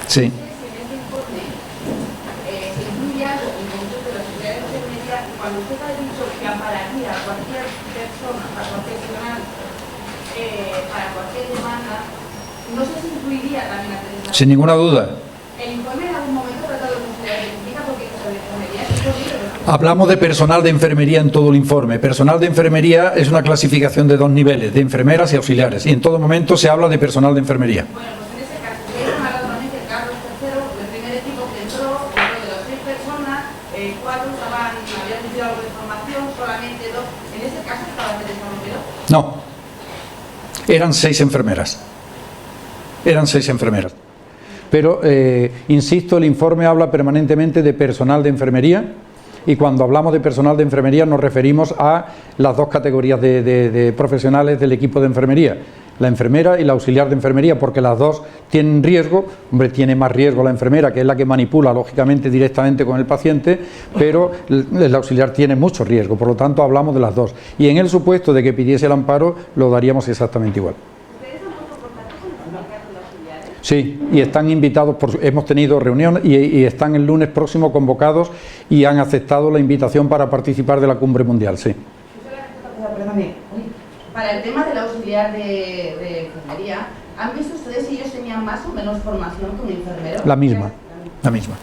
Sí. Cuando usted ha dicho que ampararía a cualquier persona, a profesional, para cualquier demanda, no sé si incluiría también a Teresa. Sin ninguna duda. El informe en algún momento trata de los auxiliares de enfermería porque enfermería. Hablamos de personal de enfermería en todo el informe. Personal de enfermería es una clasificación de dos niveles, de enfermeras y auxiliares, y en todo momento se habla de personal de enfermería. Bueno, pues en ese caso, ustedes han hablado también que Carlos III, el primer equipo que entró, de las 6 personas, 4 habían recibido algo de formación, solamente 2. ¿En ese caso estaba Teresa Romero? No, eran 6 enfermeras. Eran 6 enfermeras. Pero, insisto, el informe habla permanentemente de personal de enfermería y cuando hablamos de personal de enfermería nos referimos a las dos categorías de profesionales del equipo de enfermería. la enfermera y la auxiliar de enfermería, porque las dos tienen riesgo. Hombre, tiene más riesgo la enfermera, que es la que manipula lógicamente directamente con el paciente, pero el auxiliar tiene mucho riesgo, por lo tanto hablamos de las dos. Y en el supuesto de que pidiese el amparo, lo daríamos exactamente igual. Sí, y están invitados, hemos tenido reuniones y están el lunes próximo convocados y han aceptado la invitación para participar de la cumbre mundial, sí. Para el tema del auxiliar de enfermería, ¿han visto ustedes si ellos tenían más o menos formación que un enfermero? La misma, la misma.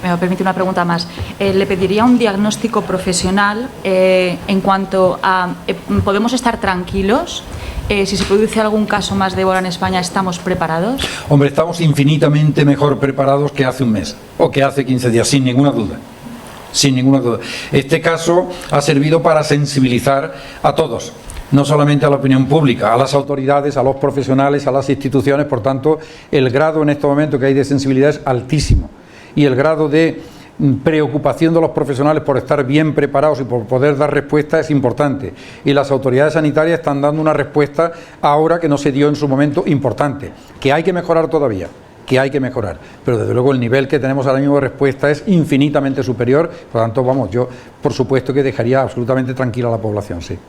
Me permite una pregunta más. Le pediría un diagnóstico profesional en cuanto a ¿podemos estar tranquilos? Si se produce algún caso más de ébola en España, ¿estamos preparados? Hombre, estamos infinitamente mejor preparados que hace un mes o que hace 15 días, sin ninguna duda. Sin ninguna duda. Este caso ha servido para sensibilizar a todos, no solamente a la opinión pública, a las autoridades, a los profesionales, a las instituciones. Por tanto, el grado en este momento que hay de sensibilidad es altísimo. Y el grado de preocupación de los profesionales por estar bien preparados y por poder dar respuesta es importante. Y las autoridades sanitarias están dando una respuesta ahora que no se dio en su momento, importante, que hay que mejorar todavía, que hay que mejorar. Pero desde luego el nivel que tenemos ahora mismo de respuesta es infinitamente superior. Por lo tanto, vamos, yo por supuesto que dejaría absolutamente tranquila a la población, sí.